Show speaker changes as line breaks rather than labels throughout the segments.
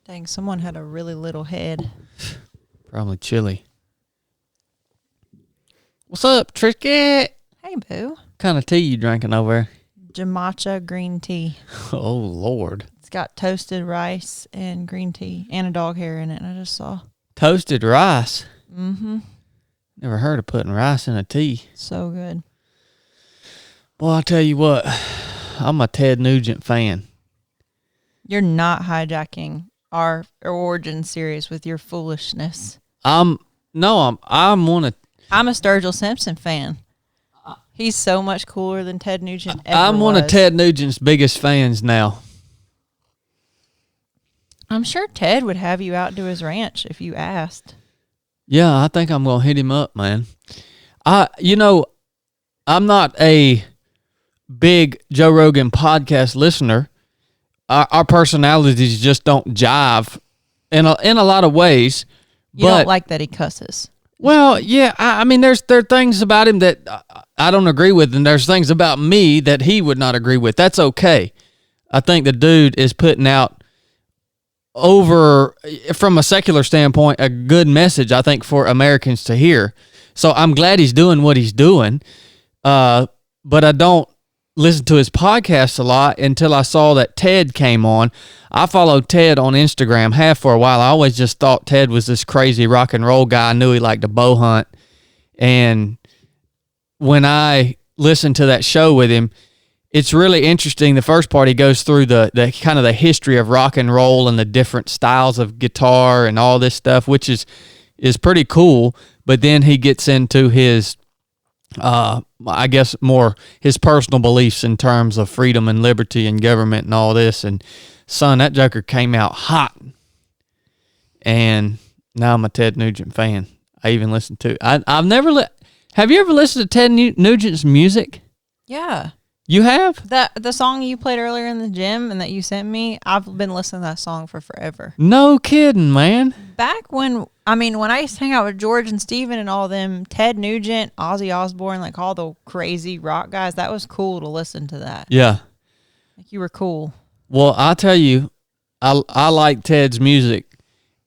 Dang, someone had a really little head.
Probably chili. What's up, Tricky?
Hey, boo.
What kind of tea you drinking over there?
Jamacha green tea.
Oh, Lord.
It's got toasted rice and green tea and a dog hair in it, I just saw.
Toasted rice?
Mm-hmm.
Never heard of putting rice in a tea.
So good.
Well, I'll tell you what. I'm a Ted Nugent fan.
You're not hijacking our origin series with your foolishness.
I'm one of...
I'm a Sturgill Simpson fan. He's so much cooler than Ted Nugent ever
I'm one
was.
of Ted Nugent's biggest fans now.
I'm sure Ted would have you out to his ranch if you asked.
Yeah, I think I'm going to hit him up, man. I'm not a big Joe Rogan podcast listener. Our personalities just don't jive in a lot of ways.
You don't like that he cusses.
Well, yeah, I mean, there are things about him that I don't agree with, and there's things about me that he would not agree with. That's okay. I think the dude is putting out from a secular standpoint, a good message, I think, for Americans to hear. So I'm glad he's doing what he's doing, but I don't listen to his podcast a lot until I saw that Ted came on. I followed Ted on Instagram for a while. I always just thought Ted was this crazy rock and roll guy. I knew he liked to bow hunt. And when I listened to that show with him, it's really interesting. The first part, he goes through the kind of the history of rock and roll and the different styles of guitar and all this stuff, which is pretty cool. But then he gets into his, I guess, more his personal beliefs in terms of freedom and liberty and government and all this. And son, that joker came out hot. And now I'm a Ted Nugent fan. I even listened to I've never have you ever listened to Ted Nugent's music?
Yeah.
You have?
The song you played earlier in the gym and that you sent me, I've been listening to that song for forever.
No kidding, man.
Back when I used to hang out with George and Steven and all them, Ted Nugent, Ozzy Osbourne, like all the crazy rock guys, that was cool to listen to that.
Yeah.
Like you were cool.
Well, I'll tell you, I like Ted's music.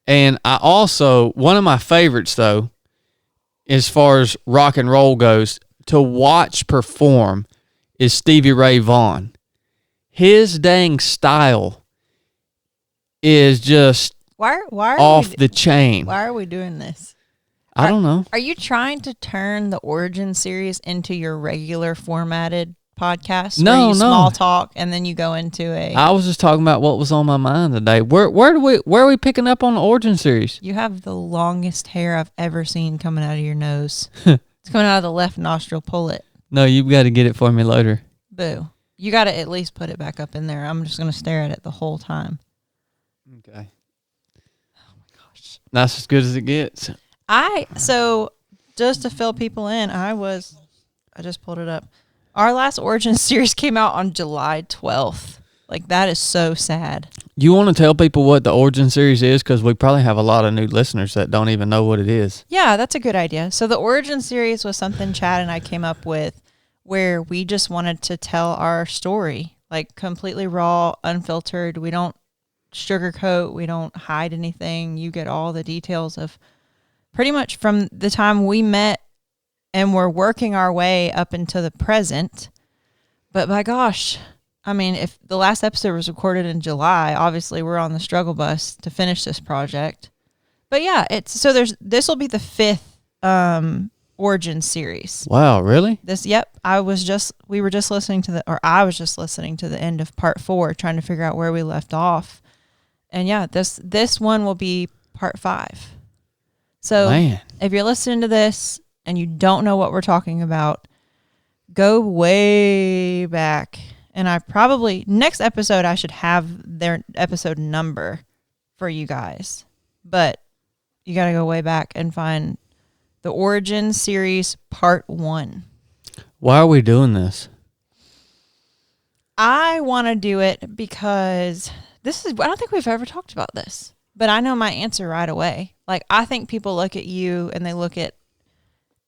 And I also, one of my favorites, though, as far as rock and roll goes, to watch perform is Stevie Ray Vaughan. His dang style is just
why
off the chain.
Why are we doing this?
I don't know.
Are you trying to turn the Origin series into your regular formatted podcast?
No,
where you
no.
Small talk and then you go into a.
I was just talking about what was on my mind today. Where are we picking up on the Origin series?
You have the longest hair I've ever seen coming out of your nose. It's coming out of the left nostril. Pull it.
No, you've got to get it for me later.
Boo. You got to at least put it back up in there. I'm just going to stare at it the whole time.
Okay. Oh my gosh. That's as good as it gets.
So just to fill people in, I just pulled it up. Our last Origin series came out on July 12th. Like, that is so sad.
You want to tell people what the Origin series is? Because we probably have a lot of new listeners that don't even know what it is.
Yeah, that's a good idea. So the Origin series was something Chadd and I came up with where we just wanted to tell our story, like completely raw, unfiltered. We don't sugarcoat. We don't hide anything. You get all the details of pretty much from the time we met and we're working our way up into the present. But by gosh, I mean, if the last episode was recorded in July, obviously we're on the struggle bus to finish this project. But yeah, this will be the 5th Origin series.
Wow, really?
I was just listening to the end of part 4, trying to figure out where we left off. And yeah, this one will be part 5. So if you're listening to this and you don't know what we're talking about, go way back. And next episode, I should have their episode number for you guys. But you got to go way back and find the Origin series part 1.
Why are we doing this?
I want to do it because I don't think we've ever talked about this, but I know my answer right away. Like, I think people look at you and they look at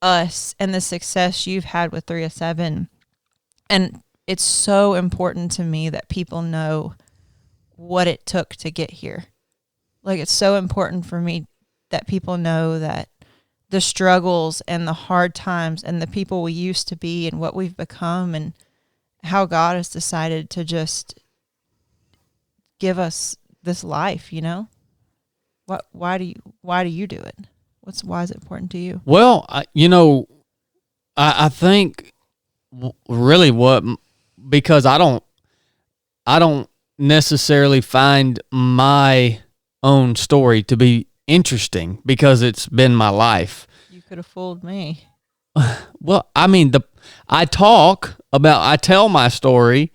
us and the success you've had with 3 of 7. And it's so important to me that people know what it took to get here. Like, it's so important for me that people know that the struggles and the hard times and the people we used to be and what we've become and how God has decided to just give us this life, you know? Why do you do it? Why is it important to you?
Well, I think really because I don't necessarily find my own story to be interesting because it's been my life.
You could have fooled me.
Well, I mean, I tell my story,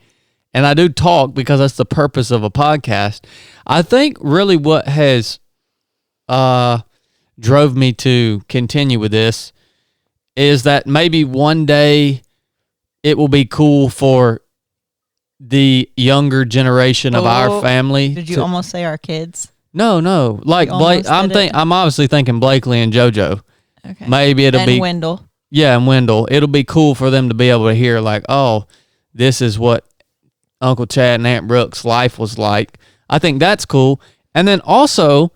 and I do talk because that's the purpose of a podcast. I think really what has drove me to continue with this is that maybe one day it will be cool for the younger generation of our family.
Did you almost say our kids?
No. Like Blake, I'm obviously thinking Blakely and JoJo.
Okay.
Maybe it'll be
Wendell.
Yeah, and Wendell. It'll be cool for them to be able to hear like, oh, this is what Uncle Chadd and Aunt Brooke's life was like. I think that's cool. And then also,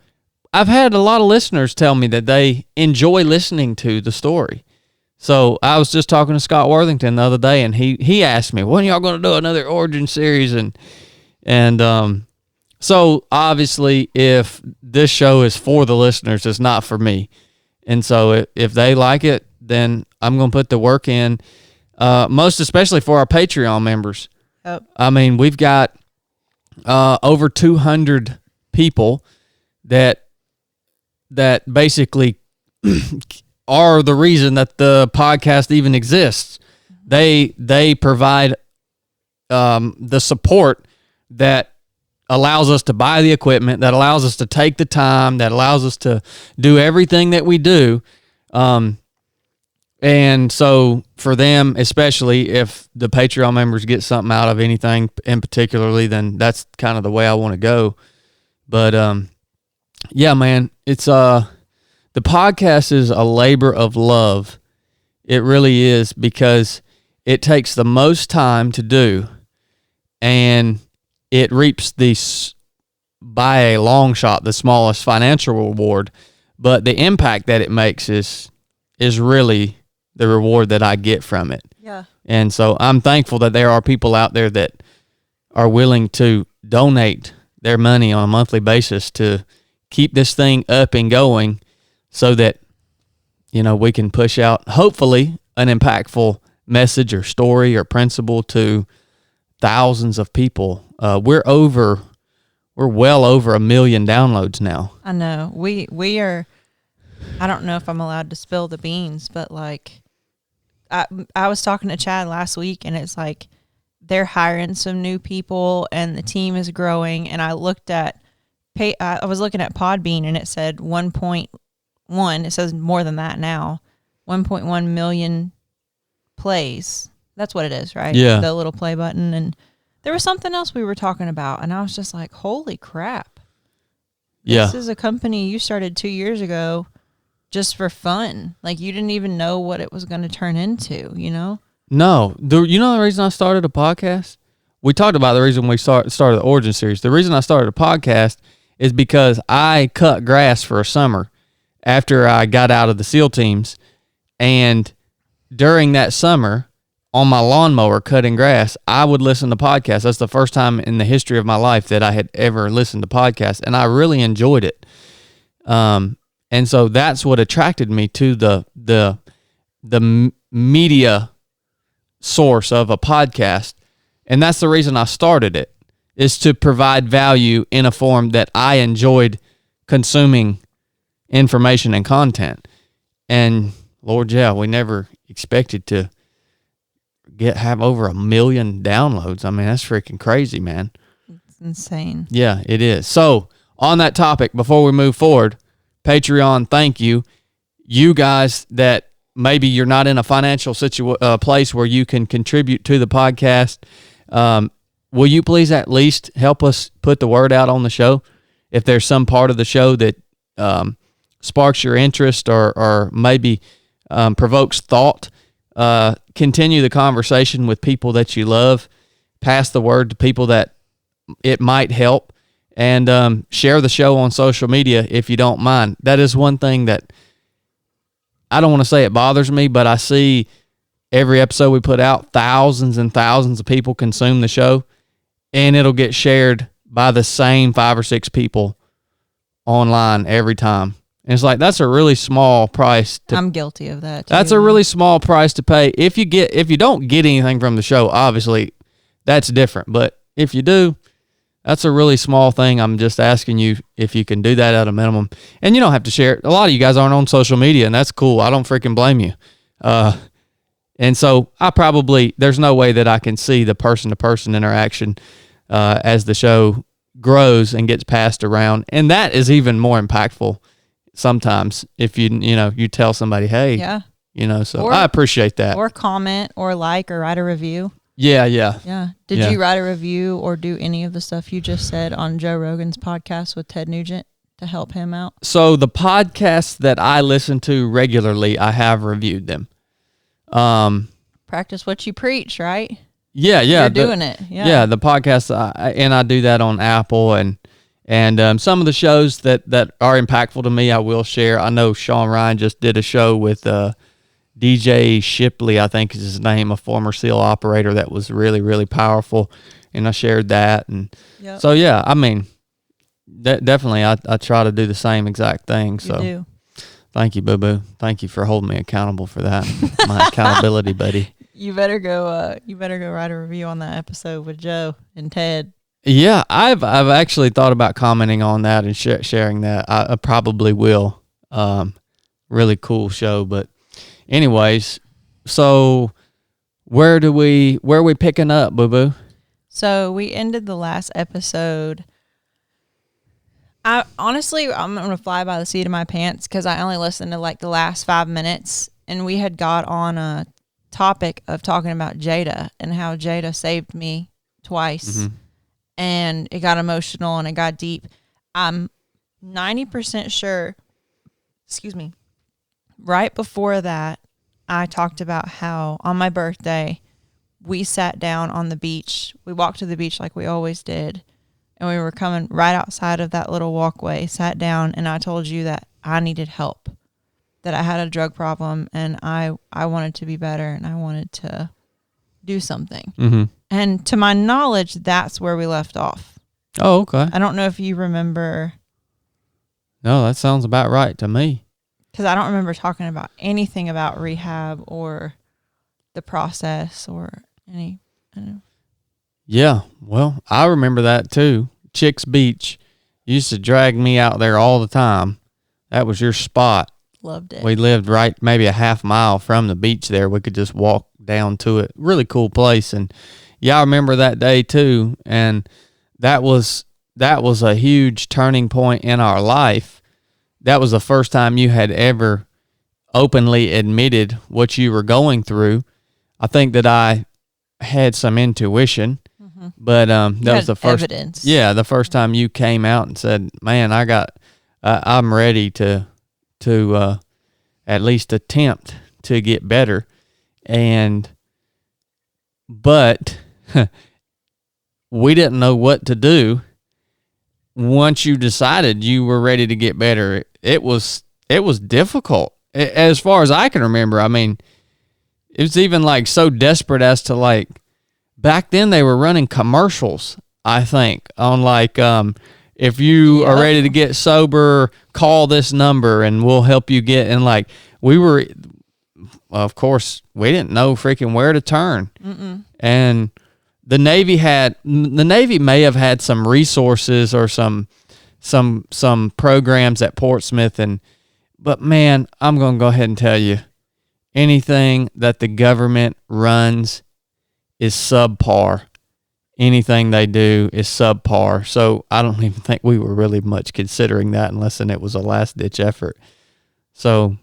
I've had a lot of listeners tell me that they enjoy listening to the story. So I was just talking to Scott Worthington the other day, and he asked me, when are y'all going to do another origin series? And so obviously, if this show is for the listeners, it's not for me. And so if they like it, then I'm going to put the work in, most especially for our Patreon members.
Yep.
I mean, we've got over 200 people that basically are the reason that the podcast even exists. They provide the support that allows us to buy the equipment, that allows us to take the time, that allows us to do everything that we do. And so for them, especially if the Patreon members get something out of anything in particularly, then that's kind of the way I want to go. But yeah, man, it's the podcast is a labor of love. It really is, because it takes the most time to do, and it reaps by a long shot, the smallest financial reward, but the impact that it makes is really the reward that I get from it.
Yeah.
And so I'm thankful that there are people out there that are willing to donate their money on a monthly basis to keep this thing up and going, so that, we can push out, hopefully, an impactful message or story or principle to thousands of people. We're well over 1 million downloads now.
I know. We are, I don't know if I'm allowed to spill the beans, but like, I was talking to Chadd last week, and it's like they're hiring some new people and the team is growing. And I was looking at Podbean, and it said 1.1. It says more than that now. 1.1 million plays. That's what it is, right?
Yeah.
The little play button. And there was something else we were talking about, and I was just like, holy crap.
Yeah.
This is a company you started 2 years ago just for fun. Like, you didn't even know what it was going to turn into,
No. The reason I started a podcast? We talked about the reason we started the Origin series. The reason I started a podcast is because I cut grass for a summer after I got out of the SEAL teams. And during that summer, on my lawnmower cutting grass, I would listen to podcasts. That's the first time in the history of my life that I had ever listened to podcasts, and I really enjoyed it. And so that's what attracted me to the media source of a podcast, and that's the reason I started it, is to provide value in a form that I enjoyed consuming information and content. And Lord, yeah, we never expected to have over 1 million downloads. I mean, that's freaking crazy, man.
It's insane.
Yeah, it is. So on that topic, before we move forward, Patreon, thank you. You guys that maybe you're not in a financial place where you can contribute to the podcast, will you please at least help us put the word out on the show? If there's some part of the show that sparks your interest or maybe provokes thought, continue the conversation with people that you love. Pass the word to people that it might help. and share the show on social media if you don't mind. That is one thing that I don't want to say it bothers me, but I see every episode we put out, thousands and thousands of people consume the show, and it'll get shared by the same 5 or 6 people online every time. And it's like, that's a really small price to,
I'm guilty of that too.
That's a really small price to pay. If you don't get anything from the show, obviously that's different. But if you do, that's a really small thing. I'm just asking you if you can do that at a minimum. And you don't have to share it. A lot of you guys aren't on social media, and that's cool. I don't freaking blame you. And so there's no way that I can see the person-to-person interaction as the show grows and gets passed around. And that is even more impactful sometimes if you tell somebody, hey,
yeah,
so I appreciate that.
Or comment or like or write a review.
Yeah.
Did you write a review or do any of the stuff you just said on Joe Rogan's podcast with Ted Nugent to help him out?
So the podcasts that I listen to regularly, I have reviewed them.
Practice what you preach, right?
Yeah.
You're doing it. Yeah.
Yeah, the podcast, and I do that on Apple, and some of the shows that are impactful to me, I will share. I know Sean Ryan just did a show with DJ Shipley, I think is his name, a former SEAL operator, that was really, really powerful, and I shared that. And so, yeah, I mean, definitely I try to do the same exact thing. So,
you do.
Thank you, Boo Boo. Thank you for holding me accountable for that. My accountability buddy.
You better go write a review on that episode with Joe and Ted.
Yeah, I've actually thought about commenting on that and sharing that. I probably will. Really cool show, but anyways, so where are we picking up, Boo Boo?
So we ended the last episode. I'm going to fly by the seat of my pants because I only listened to like the last 5 minutes, and we had got on a topic of talking about Jada and how Jada saved me twice. Mm-hmm. And it got emotional and it got deep. I'm 90% sure, right before that, I talked about how on my birthday, we sat down on the beach. We walked to the beach like we always did. And we were coming right outside of that little walkway, sat down, and I told you that I needed help, that I had a drug problem, and I wanted to be better, and I wanted to do something. Mm-hmm. And to my knowledge, that's where we left off.
Oh, okay.
I don't know if you remember.
No, that sounds about right to me.
Because I don't remember talking about anything about rehab or the process or any. I don't know.
Yeah, well, I remember that too. Chicks Beach. You used to drag me out there all the time. That was your spot.
Loved it.
We lived right maybe a half mile from the beach there. We could just walk down to it. Really cool place. And yeah, I remember that day too. And that was a huge turning point in our life. That was the first time you had ever openly admitted what you were going through. I think that I had some intuition, but that was the first
evidence.
Yeah, the first time you came out and said, "Man, I'm ready to at least attempt to get better." But we didn't know what to do. Once you decided you were ready to get better, it was difficult. As far as I can remember, I mean, it was even like so desperate as to like, back then they were running commercials, I think, on like, if you are ready to get sober, call this number and we'll help you get, and like of course we didn't know freaking where to turn. Mm-mm. And the Navy may have had some resources or some programs at Portsmouth, but man, I'm going to go ahead and tell you, anything that the government runs is subpar. Anything they do is subpar. So I don't even think we were really much considering that unless it was a last-ditch effort. So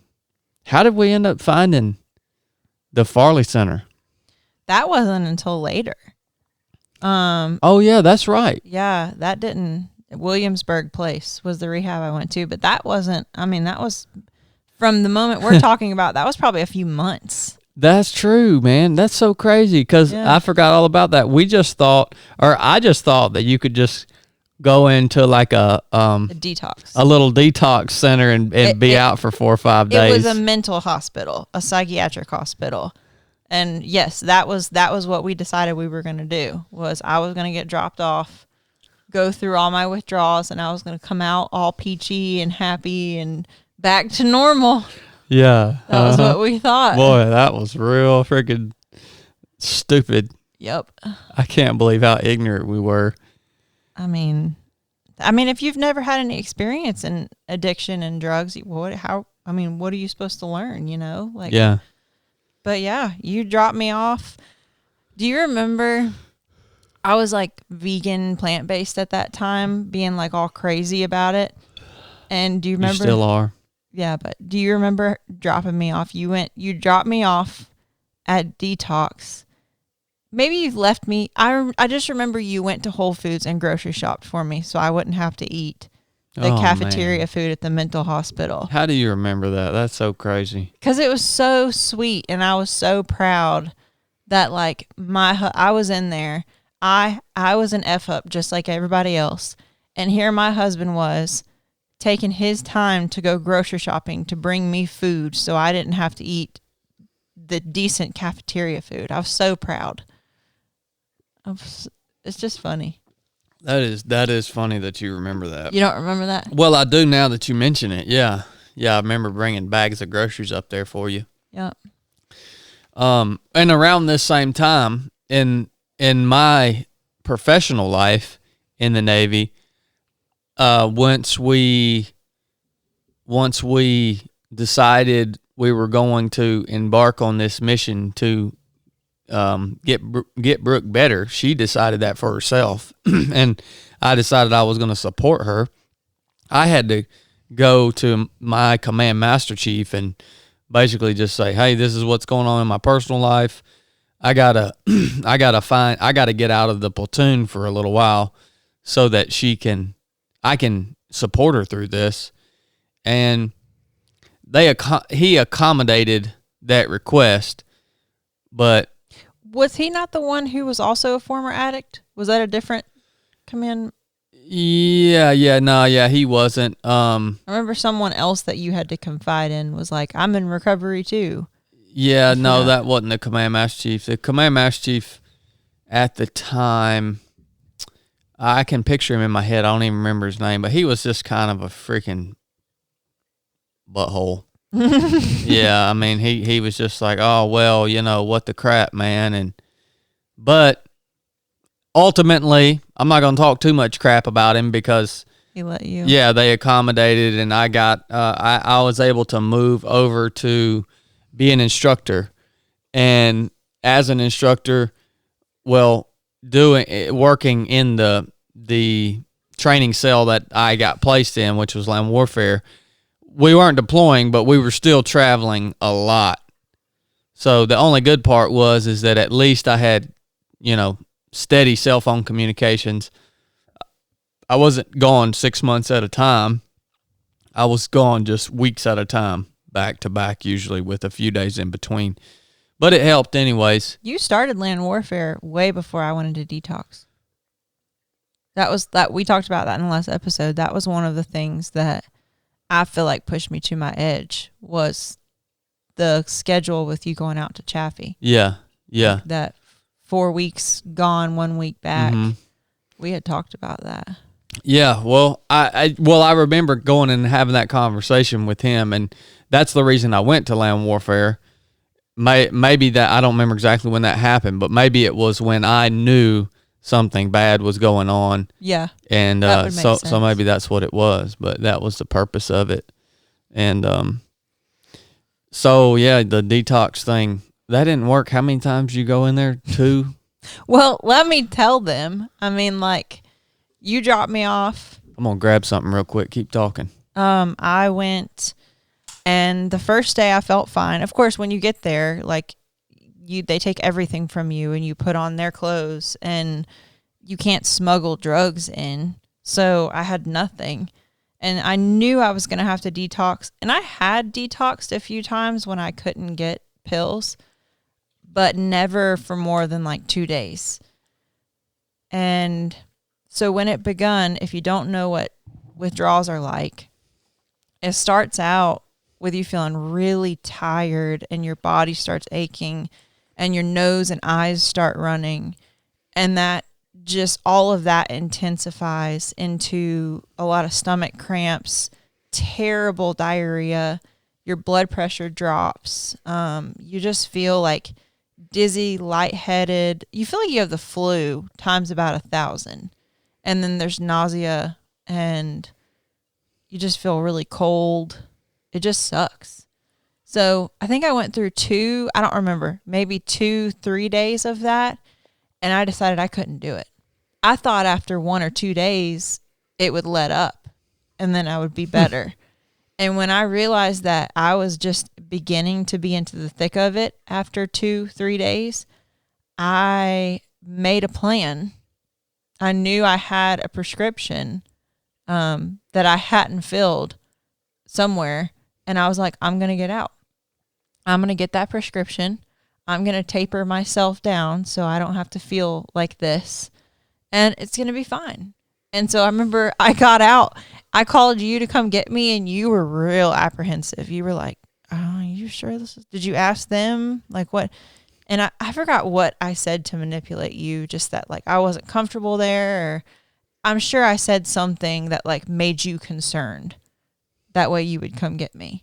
how did we end up finding the Farley Center?
That wasn't until later.
Oh, yeah, that's right.
Yeah, that didn't... Williamsburg Place was the rehab I went to, but that wasn't... I mean, that was... From the moment we're talking about, that was probably a few months.
That's true, man. That's so crazy because I forgot all about that. I just thought that you could just go into like
A detox.
a little detox center and be out for 4 or 5 days.
It was a mental hospital, a psychiatric hospital. And yes, that was what we decided we were going to do. Was I was going to get dropped off, go through all my withdrawals, and I was going to come out all peachy and happy and back to normal.
Yeah.
That was what we thought.
Boy, that was real freaking stupid.
Yep.
I can't believe how ignorant we were.
I mean, if you've never had any experience in addiction and drugs, what are you supposed to learn, you know? Like,
yeah.
But yeah, you dropped me off. Do you remember I was like vegan, plant-based at that time, being like all crazy about it? And do you remember?
You still are.
Yeah, but do you remember dropping me off? You dropped me off at detox. Maybe you've left me. I just remember you went to Whole Foods and grocery shopped for me so I wouldn't have to eat the cafeteria food at the mental hospital.
How do you remember that? That's so crazy.
Because it was so sweet and I was so proud that like I was in there. I was an F up just like everybody else. And here my husband was taking his time to go grocery shopping to bring me food so I didn't have to eat the decent cafeteria food. I was so proud. It's just funny.
That is funny that you remember that.
You don't remember that?
Well, I do now that you mention it. Yeah. Yeah, I remember bringing bags of groceries up there for you.
Yep.
And around this same time in my professional life in the Navy, once we decided we were going to embark on this mission to get Brooke better, she decided that for herself, and I decided I was going to support her. I had to go to my command master chief and basically just say, "Hey, this is what's going on in my personal life. I gotta get out of the platoon for a little while so that I can support her through this." And he accommodated that request, but
was he not the one who was also a former addict? Was that a different command?
Yeah, he wasn't.
I remember someone else that you had to confide in was like, "I'm in recovery too."
Yeah, no, that wasn't the command master chief. The command master chief at the time, I can picture him in my head. I don't even remember his name, but he was just kind of a freaking butthole. Yeah, I mean, he was just like, "Oh, well, you know, what the crap, man." But ultimately, I'm not going to talk too much crap about him because
he let you.
Yeah, they accommodated, and I got I was able to move over to be an instructor, and as an instructor, working in the training cell that I got placed in, which was land warfare. We weren't deploying, but we were still traveling a lot. So the only good part is that at least I had, steady cell phone communications. I wasn't gone 6 months at a time. I was gone just weeks at a time, back to back, usually with a few days in between. But it helped anyways.
You started land warfare way before I went into detox. We talked about that in the last episode. That was one of the things that I feel like pushed me to my edge was the schedule with you going out to Chaffee.
Yeah.
Like that 4 weeks gone, 1 week back. Mm-hmm. We had talked about that.
Yeah, well, I remember going and having that conversation with him, and that's the reason I went to land warfare. Maybe that, I don't remember exactly when that happened, but maybe it was when I knew something bad was going on.
Yeah.
And so maybe that's what it was, but that was the purpose of it. And so yeah, the detox thing, that didn't work. How many times you go in there? 2?
Well, let me tell them. I mean, like, you dropped me off.
I'm gonna grab something real quick. Keep talking.
I went, and the first day I felt fine. Of course, when you get there, like, they take everything from you and you put on their clothes and you can't smuggle drugs in. So I had nothing, and I knew I was going to have to detox, and I had detoxed a few times when I couldn't get pills, but never for more than like 2 days. And So when it begun, if you don't know what withdrawals are like, it starts out with you feeling really tired and your body starts aching and your nose and eyes start running. And that just all of that intensifies into a lot of stomach cramps, terrible diarrhea, your blood pressure drops. You just feel like dizzy, lightheaded. You feel like you have the flu times about 1,000. And then there's nausea and you just feel really cold. It just sucks. So I think I went through I don't remember, maybe 2-3 days of that. And I decided I couldn't do it. I thought after 1 or 2 days, it would let up and then I would be better. And when I realized that I was just beginning to be into the thick of it after 2-3 days, I made a plan. I knew I had a prescription that I hadn't filled somewhere. And I was like, I'm going to get out. I'm going to get that prescription. I'm going to taper myself down so I don't have to feel like this. And it's going to be fine. And so I remember I got out. I called you to come get me, and you were real apprehensive. You were like, oh, are you sure this is... Did you ask them? Like, what? And I forgot what I said to manipulate you, just that, like, I wasn't comfortable there. Or I'm sure I said something that, like, made you concerned. That way you would come get me.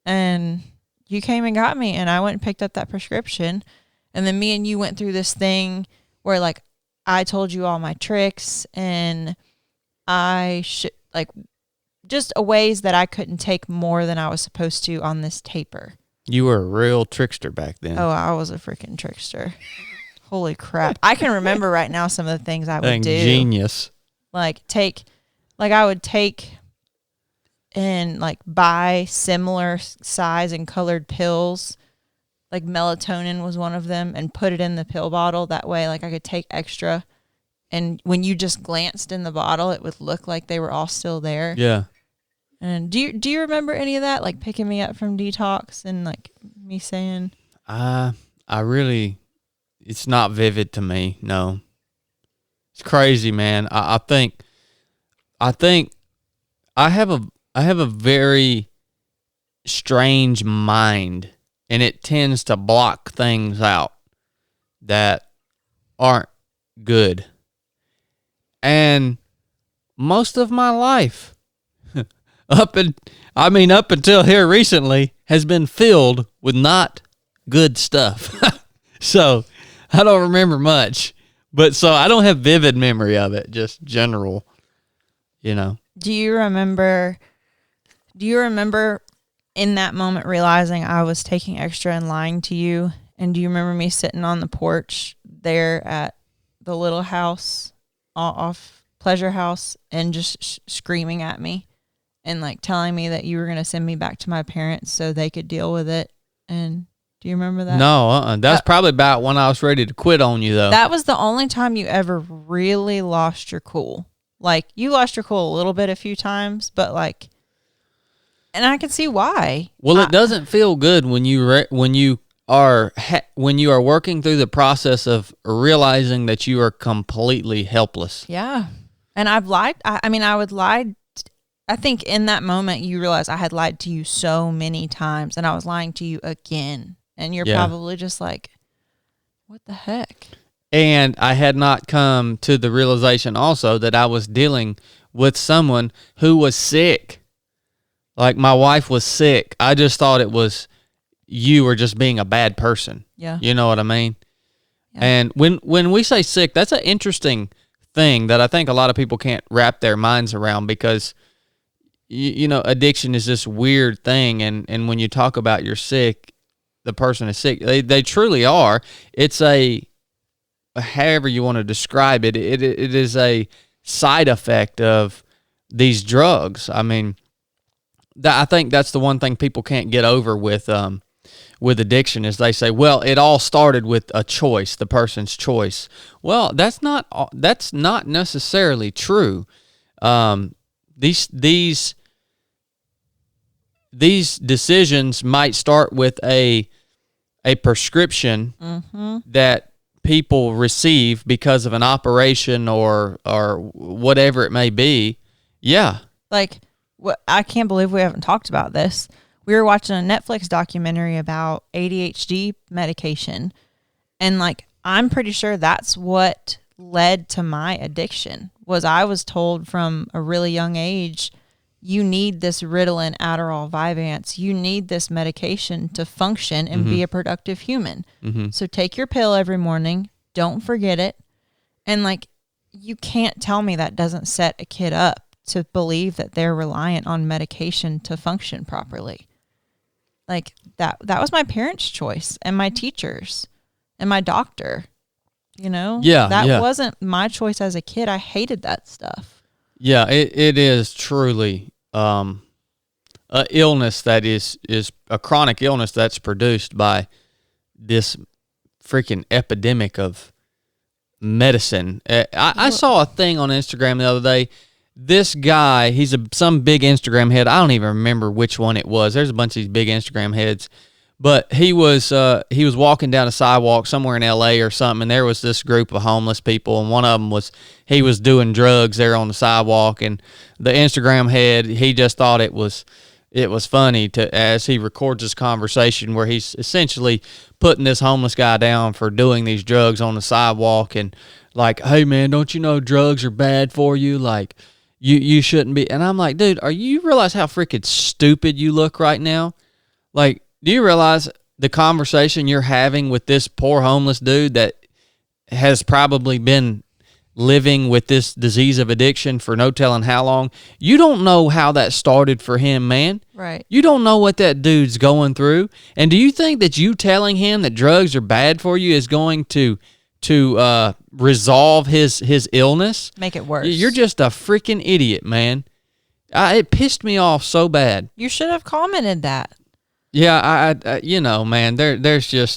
And you came and got me, and I went and picked up that prescription. And then me and you went through this thing where, like, I told you all my tricks, and just a ways that I couldn't take more than I was supposed to on this taper.
You were a real trickster back then.
Oh, I was a freaking trickster. Holy crap. I can remember right now some of the things I would do.
Genius.
I would take and like buy similar size and colored pills. Like melatonin was one of them, and put it in the pill bottle. That way, like, I could take extra. And when you just glanced in the bottle, it would look like they were all still there.
Yeah.
And do you remember any of that? Like picking me up from detox and like me saying,
it's not vivid to me. No, it's crazy, man. I think I have a very strange mind, and it tends to block things out that aren't good. And most of my life, up until here recently, has been filled with not good stuff. So I don't remember much, but so I don't have vivid memory of it, just general,
Do you remember in that moment realizing I was taking extra and lying to you? And do you remember me sitting on the porch there at the little house off Pleasure House and just screaming at me and like telling me that you were going to send me back to my parents so they could deal with it? And do you remember that?
No, that's probably about when I was ready to quit on you, though.
That was the only time you ever really lost your cool. Like, you lost your cool a little bit a few times, but like, and I can see why.
Well, it doesn't feel good when you are working through the process of realizing that you are completely helpless.
Yeah. And I've lied. I would lie. I think in that moment you realize I had lied to you so many times, and I was lying to you again. And you're probably just like, what the heck?
And I had not come to the realization also that I was dealing with someone who was sick. Like, my wife was sick. I just thought it was you were just being a bad person.
Yeah.
You know what I mean?
Yeah.
And when we say sick, that's an interesting thing that I think a lot of people can't wrap their minds around, because addiction is this weird thing, and when you talk about you're sick, the person is sick. They truly are. It's however you want to describe it, it is a side effect of these drugs. I mean, I think that's the one thing people can't get over with addiction is they say, well, it all started with a choice, the person's choice. Well, that's not necessarily true. These decisions might start with a prescription that people receive because of an operation or whatever it may be. Yeah.
Like, I can't believe we haven't talked about this. We were watching a Netflix documentary about ADHD medication, and like, I'm pretty sure that's what led to my addiction. Was I was told from a really young age, you need this Ritalin, Adderall, Vyvanse. You need this medication to function and be a productive human. So take your pill every morning. Don't forget it. And like, you can't tell me that doesn't set a kid up to believe that they're reliant on medication to function properly. Like, that was my parents' choice and my teachers and my doctor. You know?
Yeah.
That wasn't my choice as a kid. I hated that stuff.
Yeah, it is truly a illness that is a chronic illness that's produced by this freaking epidemic of medicine. I saw a thing on Instagram the other day. This guy, he's some big Instagram head. I don't even remember which one it was. There's a bunch of these big Instagram heads. But he was walking down a sidewalk somewhere in LA or something, and there was this group of homeless people, and one of them he was doing drugs there on the sidewalk, and the Instagram head, he just thought it was funny as he records this conversation where he's essentially putting this homeless guy down for doing these drugs on the sidewalk, and like, hey man, don't you know drugs are bad for you? Like, you shouldn't be. And I'm like, dude, you realize how freaking stupid you look right now? Like, do you realize the conversation you're having with this poor homeless dude that has probably been living with this disease of addiction for no telling how long? You don't know how that started for him, man.
Right.
You don't know what that dude's going through. And do you think that you telling him that drugs are bad for you is going to resolve his illness?
Make it worse.
You're just a freaking idiot, man. It pissed me off so bad.
You should have commented that.
Yeah, man, there's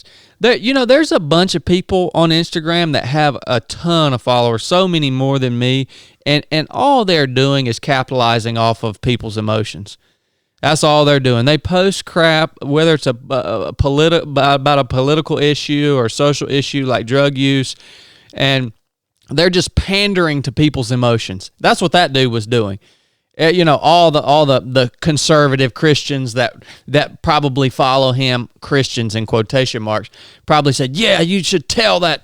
a bunch of people on Instagram that have a ton of followers, so many more than me, and all they're doing is capitalizing off of people's emotions. That's all they're doing. They post crap, whether it's about a political issue or social issue like drug use, and they're just pandering to people's emotions. That's what that dude was doing. All the conservative Christians that probably follow him, Christians in quotation marks, probably said, yeah, you should tell that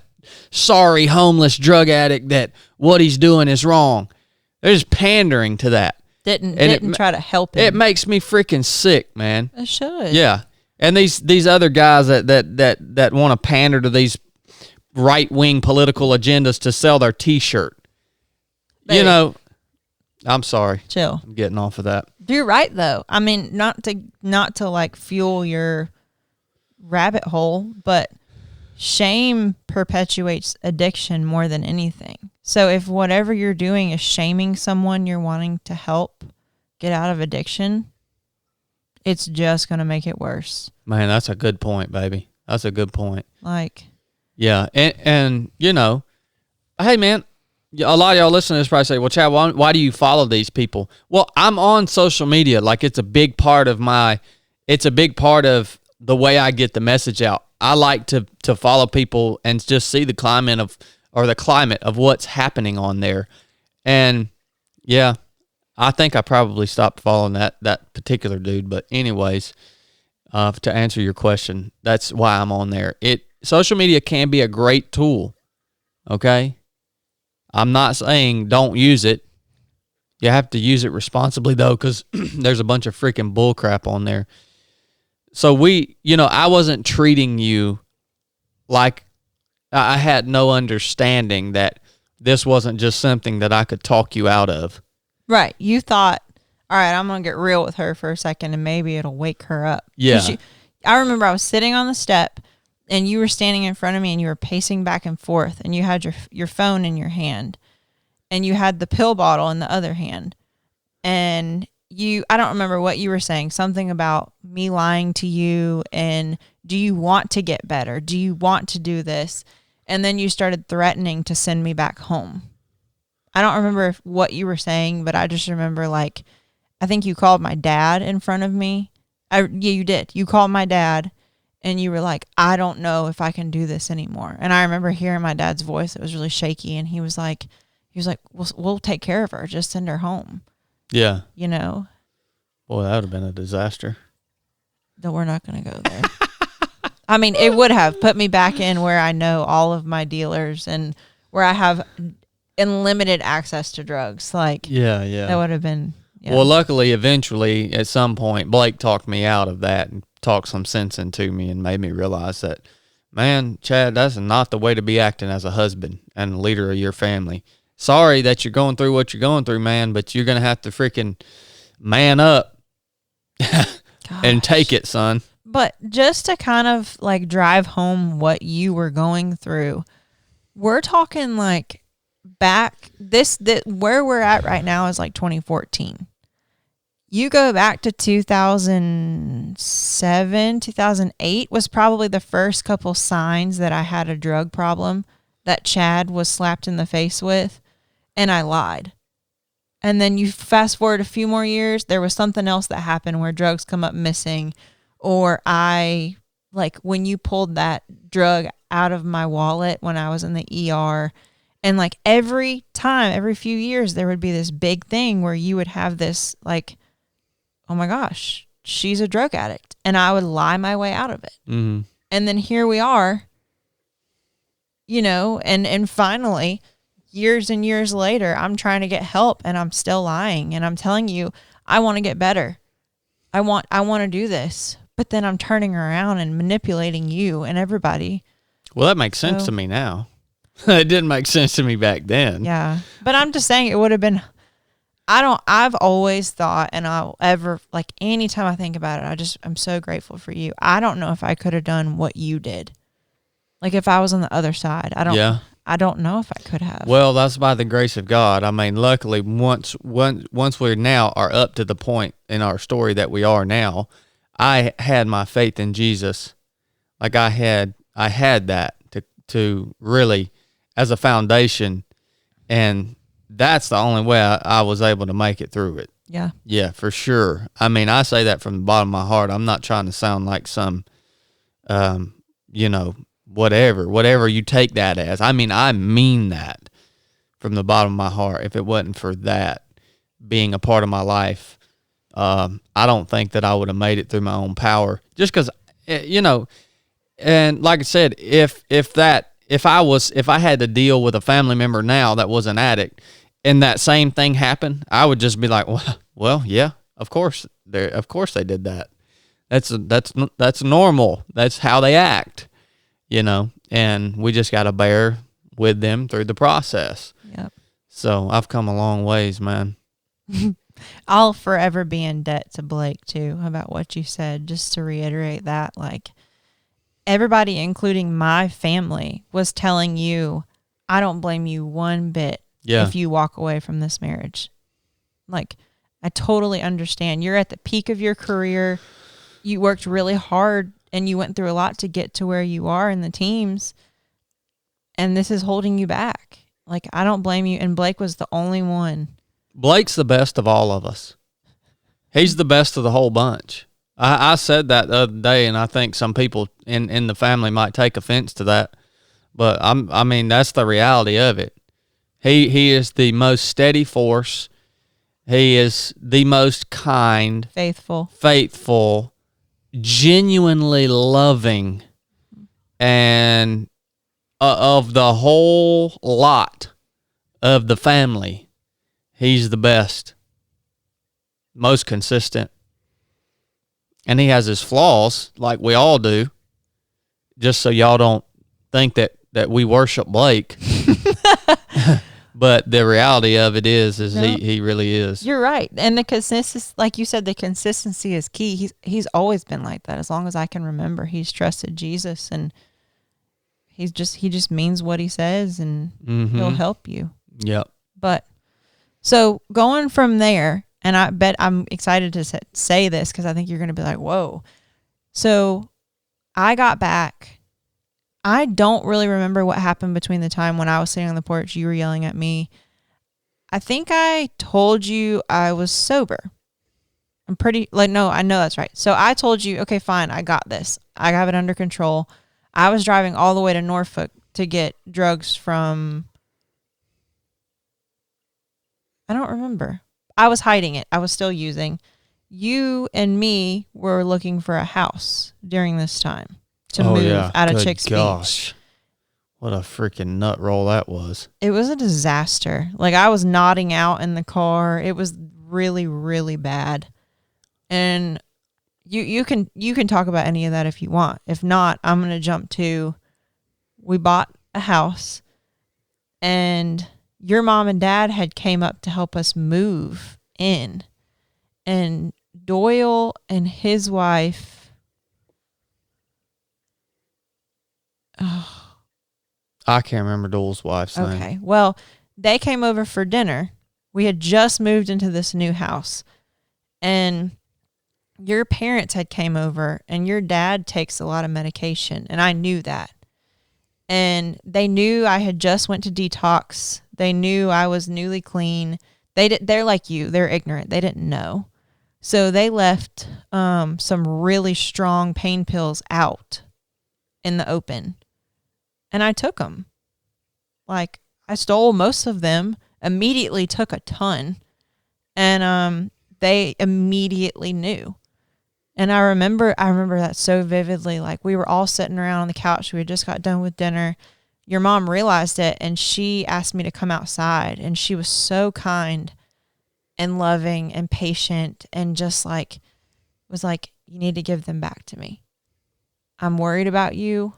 sorry homeless drug addict that what he's doing is wrong. They're just pandering to that.
Didn't try to help him.
It makes me freaking sick, man.
It should.
Yeah. And these other guys that want to pander to these right-wing political agendas to sell their T-shirt.
Baby.
I'm sorry.
Chill.
I'm getting off of that.
You're right though. I mean, not to like fuel your rabbit hole, but shame perpetuates addiction more than anything. So if whatever you're doing is shaming someone you're wanting to help get out of addiction, it's just going to make it worse.
Man, that's a good point, baby. That's a good point.
Like,
yeah. And hey man, a lot of y'all listening to this probably say, well, Chadd, why do you follow these people? Well, I'm on social media. Like, it's a big part of the way I get the message out. I like to follow people and just see the climate of what's happening on there. And yeah, I think I probably stopped following that particular dude. But anyways, to answer your question, that's why I'm on there. Social media can be a great tool. Okay. I'm not saying don't use it. You have to use it responsibly, though, because there's a bunch of freaking bullcrap on there. So I wasn't treating you like I had no understanding that this wasn't just something that I could talk you out of.
Right. You thought, all right, I'm going to get real with her for a second and maybe it'll wake her up.
Yeah.
I remember I was sitting on the step and you were standing in front of me and you were pacing back and forth and you had your phone in your hand and you had the pill bottle in the other hand. And I don't remember what you were saying, something about me lying to you and do you want to get better? Do you want to do this? And then you started threatening to send me back home. I don't remember what you were saying, but I just remember I think you called my dad in front of me. Yeah, you did. You called my dad. and you were like, I don't know if I can do this anymore. And I remember hearing my dad's voice. It was really shaky. And he was like, we'll take care of her. Just send her home.
Yeah.
You know?
Boy, that would have been a disaster.
No, we're not going to go there. I mean, it would have put me back in where I know all of my dealers and where I have unlimited access to drugs. Like,
yeah.
That would have been. Yeah.
Well, luckily, eventually, at some point, Blake talked me out of that and talked some sense into me and made me realize that, man, Chadd, that's not the way to be acting as a husband and leader of your family. Sorry that you're going through what you're going through, man, but you're going to have to freaking man up and take it, son.
But just to kind of like drive home what you were going through, we're talking like back where we're at right now is like 2014. You go back to 2007, 2008 was probably the first couple signs that I had a drug problem that Chadd was slapped in the face with, and I lied. And then you fast forward a few more years, there was something else that happened where drugs come up missing, or when you pulled that drug out of my wallet when I was in the ER, and like every few years, there would be this big thing where you would have this like, oh my gosh, she's a drug addict. And I would lie my way out of it.
Mm-hmm.
And then here we are, you know, and finally, years and years later, I'm trying to get help and I'm still lying. And I'm telling you, I want to get better. I want to do this. But then I'm turning around and manipulating you and everybody.
Well, that makes sense to me now. It didn't make sense to me back then.
Yeah. But I'm just saying it would have been, I've always thought, and I'll ever, like anytime I think about it, I'm so grateful for you. I don't know if I could have done what you did. Like if I was on the other side, I don't know if I could have.
Well, that's by the grace of God. I mean, luckily, once we now are up to the point in our story that we are now, I had my faith in Jesus. Like I had that to really as a foundation, and that's the only way I was able to make it through it.
Yeah.
Yeah, for sure. I mean, I say that from the bottom of my heart. I'm not trying to sound like some, whatever you take that as. I mean that from the bottom of my heart. If it wasn't for that being a part of my life, I don't think that I would have made it through my own power. Just because, and like I said, if I had to deal with a family member now that was an addict, and that same thing happened, I would just be like, well, yeah, of course they did that. That's normal. That's how they act, and we just got to bear with them through the process.
Yep.
So I've come a long ways, man.
I'll forever be in debt to Blake too about what you said, just to reiterate that, like everybody, including my family, was telling you, I don't blame you one bit if you walk away from this marriage. Like, I totally understand. You're at the peak of your career. You worked really hard and you went through a lot to get to where you are in the teams. And this is holding you back. Like, I don't blame you. And Blake was the only one.
Blake's the best of all of us. He's the best of the whole bunch. I said that the other day, and I think some people in the family might take offense to that. But I mean, that's the reality of it. He is the most steady force. He is the most kind, faithful, genuinely loving, and of the whole lot of the family, he's the best, most consistent. And he has his flaws, like we all do, just so y'all don't think that we worship Blake. But the reality of it is he really is.
You're right. And the consistency, like you said, the consistency is key. He's always been like that. As long as I can remember, he's trusted Jesus, and he just means what he says, and he'll help you.
Yep.
But so going from there, and I bet I'm excited to say this because I think you're going to be like, whoa. So I got back. I don't really remember what happened between the time when I was sitting on the porch, you were yelling at me. I think I told you I was sober. No, I know that's right. So I told you, okay, fine, I got this. I have it under control. I was driving all the way to Norfolk to get drugs from, I don't remember. I was hiding it. I was still using. You and me were looking for a house during this time to move out of Chicks Beach.
What a freaking nut roll that was.
It was a disaster. Like, I was nodding out in the car. It was really, really bad. And you can talk about any of that if you want. If not, I'm going to jump to, we bought a house and your mom and dad had came up to help us move in. And Doyle and his wife,
I can't remember Doyle's wife's name.
Okay. Well, they came over for dinner. We had just moved into this new house. And your parents had came over, and your dad takes a lot of medication, and I knew that. And they knew I had just went to detox. They knew I was newly clean. They're like you. They're ignorant. They didn't know. So they left some really strong pain pills out in the open. And I took them. Like, I stole most of them, immediately took a ton. And they immediately knew. And I remember that so vividly. Like, we were all sitting around on the couch. We had just got done with dinner. Your mom realized it, and she asked me to come outside. And she was so kind and loving and patient, and just like, was like, you need to give them back to me. I'm worried about you.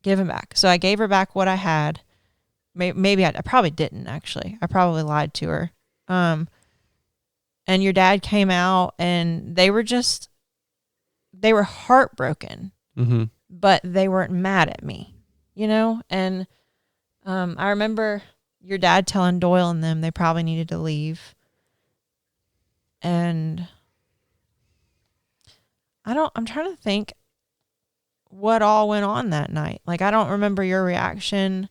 Give them back. So I gave her back what I had. Maybe I probably didn't, actually. I probably lied to her. And your dad came out, and they were heartbroken, but they weren't mad at me, you know? And I remember your dad telling Doyle and them they probably needed to leave. And I'm trying to think what all went on that night. Like, I don't remember your reaction.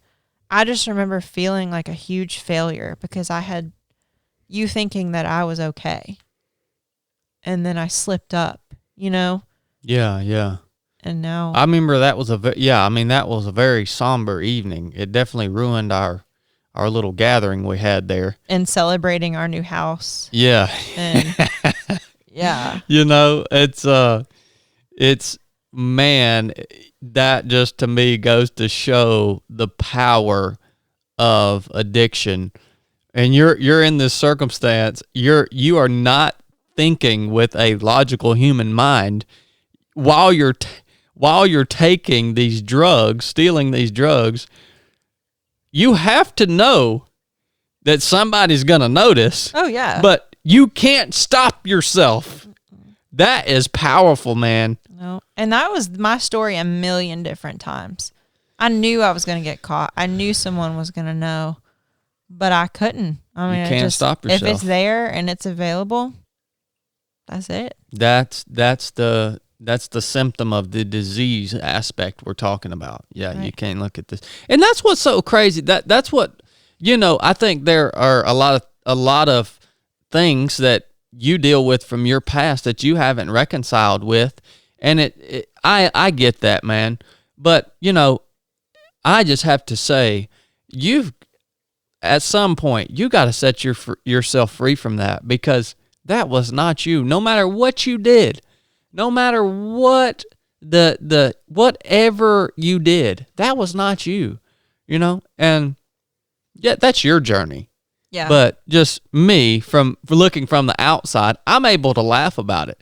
I just remember feeling like a huge failure because I had you thinking that I was okay. And then I slipped up, you know?
Yeah.
And now
I remember that was that was a very somber evening. It definitely ruined our little gathering we had there.
And celebrating our new house.
Yeah.
And yeah.
You know, it's man, that just to me goes to show the power of addiction. And you're in this circumstance, you are not thinking with a logical human mind while you're taking these drugs, stealing these drugs. You have to know that somebody's going to notice.
Oh yeah.
But you can't stop yourself. That is powerful, man.
No. And that was my story a million different times. I knew I was going to get caught. I knew someone was going to know, but I couldn't. I mean,
you can't stop yourself.
If it's there and it's available, that's it.
That's the symptom of the disease aspect we're talking about. Yeah, right. You can't look at this. And that's what's so crazy. That's what, I think there are a lot of things that you deal with from your past that you haven't reconciled with. And I get that, man. But, I just have to say, at some point, you got to set yourself free from that, because that was not you. No matter what you did, no matter what whatever you did, that was not you, and yeah, that's your journey.
Yeah.
But just me, from looking from the outside, I'm able to laugh about it.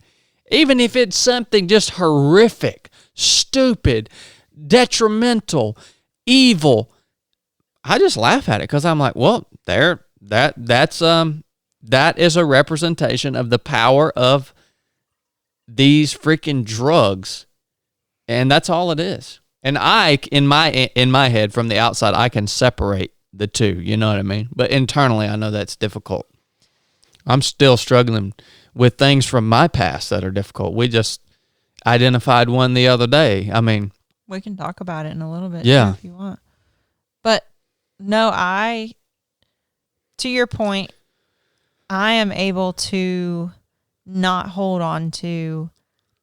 Even if it's something just horrific, stupid, detrimental, evil, I just laugh at it because I'm like, well, that is a representation of the power of these freaking drugs, and that's all it is. And I, in my head, from the outside, I can separate the two. You know what I mean? But internally, I know that's difficult. I'm still struggling with things from my past that are difficult. We just identified one the other day. I mean,
we can talk about it in a little bit,
yeah,
if you want. But no, to your point, I am able to not hold on to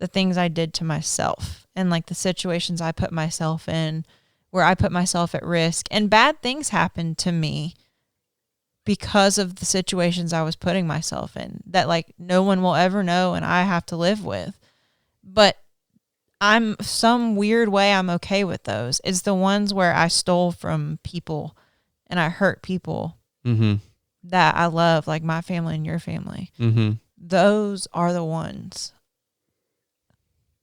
the things I did to myself and like the situations I put myself in where I put myself at risk, and bad things happened to me because of the situations I was putting myself in that like no one will ever know and I have to live with. But I'm some weird way I'm okay with those. It's the ones where I stole from people and I hurt people that I love, like my family and your family. Those are the ones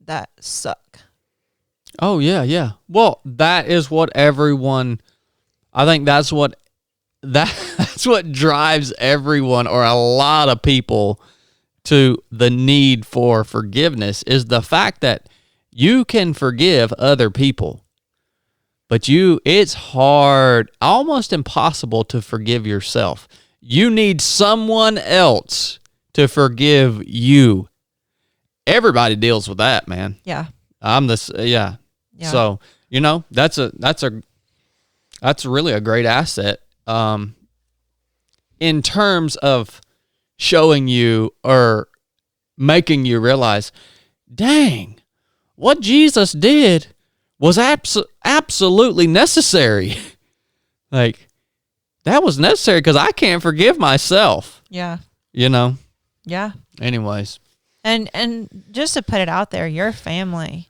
that suck.
Oh, yeah, yeah. Well, that is what everyone, I think that's what drives everyone or a lot of people to the need for forgiveness is the fact that you can forgive other people, but it's hard, almost impossible to forgive yourself. You need someone else to forgive you. Everybody deals with that, man.
Yeah.
Yeah. So, that's really a great asset. In terms of showing you or making you realize, dang, what Jesus did was absolutely necessary. Like, that was necessary because I can't forgive myself.
Yeah.
Yeah. Anyways.
And just to put it out there, your family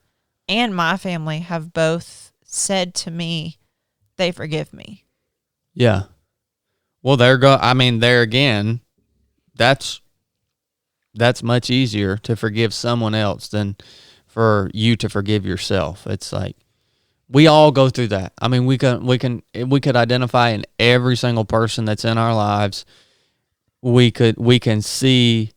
and my family have both said to me they forgive me.
Yeah. Well, there again, that's much easier to forgive someone else than for you to forgive yourself. It's like we all go through that. I mean, we could identify in every single person that's in our lives. We can see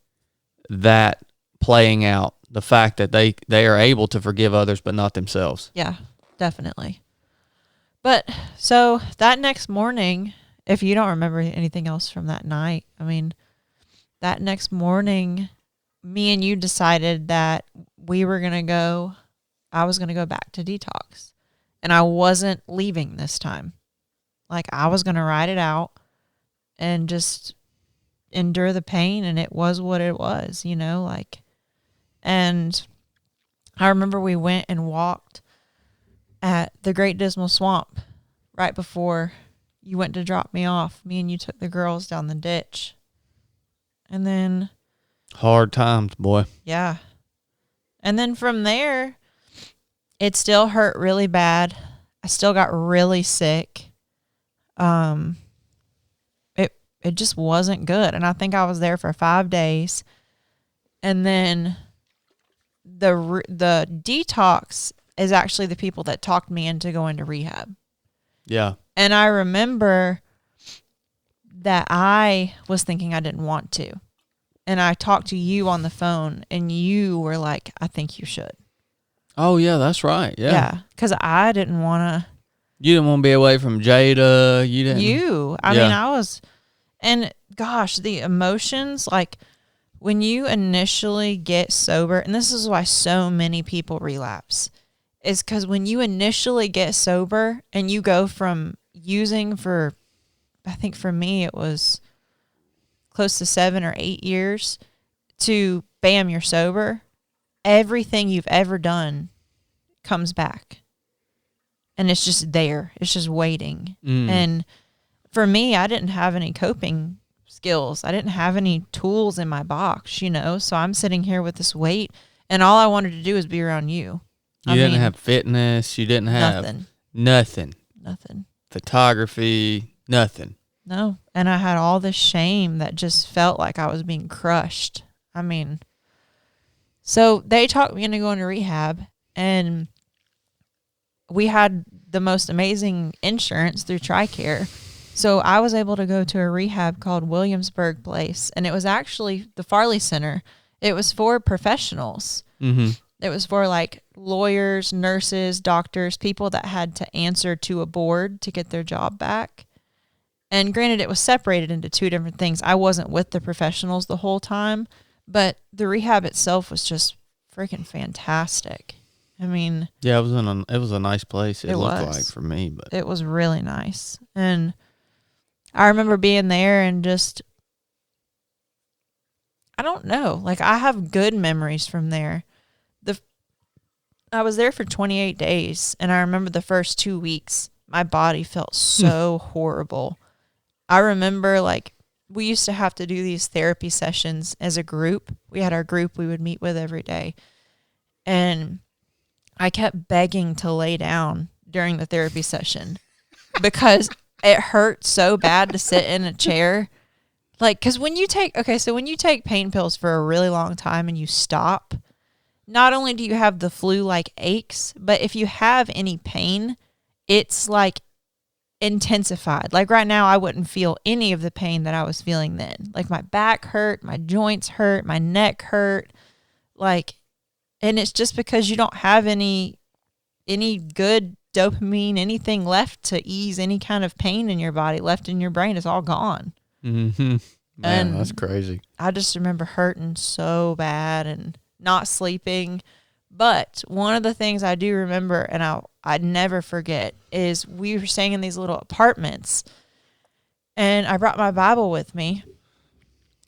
that playing out, the fact that they are able to forgive others but not themselves.
Yeah, definitely. But so that next morning, if you don't remember anything else from that night, I mean, that next morning, me and you decided that I was going to go back to detox. And I wasn't leaving this time. Like, I was going to ride it out and just endure the pain, and it was what it was, like. And I remember we went and walked at the Great Dismal Swamp right before you went to drop me off. Me and you took the girls down the ditch. And then...
hard times, boy.
Yeah. And then from there, it still hurt really bad. I still got really sick. It just wasn't good. And I think I was there for 5 days. And then the detox is actually the people that talked me into going to rehab.
Yeah.
And I remember that I was thinking I didn't want to. And I talked to you on the phone, and you were like, I think you should.
Oh, yeah, that's right. Yeah.
Yeah, because I didn't want to.
You didn't want to be away from Jada.
I mean, I was. And gosh, the emotions, like when you initially get sober, and this is why so many people relapse, is because when you initially get sober and you go from using for, I think for me it was close to 7 or 8 years, to bam, you're sober, everything you've ever done comes back. And it's just there. It's just waiting. And for me, I didn't have any coping skills. I didn't have any tools in my box, so I'm sitting here with this weight, and all I wanted to do was be around you.
You didn't have fitness. You didn't have nothing. Photography, nothing.
No. And I had all this shame that just felt like I was being crushed. I mean, so they talked me into going to rehab, and we had the most amazing insurance through TRICARE. So I was able to go to a rehab called Williamsburg Place, and it was actually the Farley Center. It was for professionals.
Mm-hmm.
It was for like lawyers, nurses, doctors, people that had to answer to a board to get their job back. And granted, it was separated into two different things. I wasn't with the professionals the whole time, but the rehab itself was just freaking fantastic. I mean,
yeah, it was a nice place. It looked like for me, but
it was really nice. And I remember being there and just, I don't know, like I have good memories from there. The I was there for 28 days, and I remember the first 2 weeks, my body felt so horrible. I remember, like, we used to have to do these therapy sessions as a group. We had our group we would meet with every day. And I kept begging to lay down during the therapy session because it hurt so bad to sit in a chair. Like, because when you take pain pills for a really long time and you stop, not only do you have the flu-like aches, but if you have any pain, it's like intensified. Like right now, I wouldn't feel any of the pain that I was feeling then. Like my back hurt, my joints hurt, my neck hurt. Like, and it's just because you don't have any good dopamine, anything left to ease any kind of pain in your body, left in your brain. It's all gone.
Mm-hmm. Man,
And
that's crazy.
I just remember hurting so bad and not sleeping. But one of the things I do remember, and I'd never forget, is we were staying in these little apartments, and I brought my Bible with me.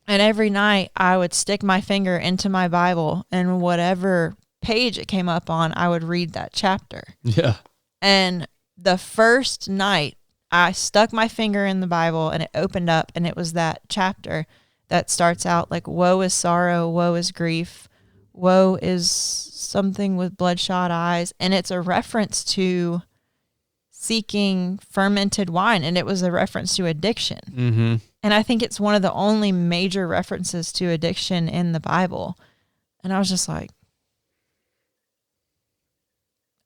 And every night I would stick my finger into my Bible, and whatever page it came up on, I would read that chapter.
Yeah.
And the first night I stuck my finger in the Bible and it opened up, and it was that chapter that starts out like, woe is sorrow, woe is grief, woe is something with bloodshot eyes. And it's a reference to seeking fermented wine, and it was a reference to addiction.
Mm-hmm.
And I think it's one of the only major references to addiction in the Bible. And I was just like,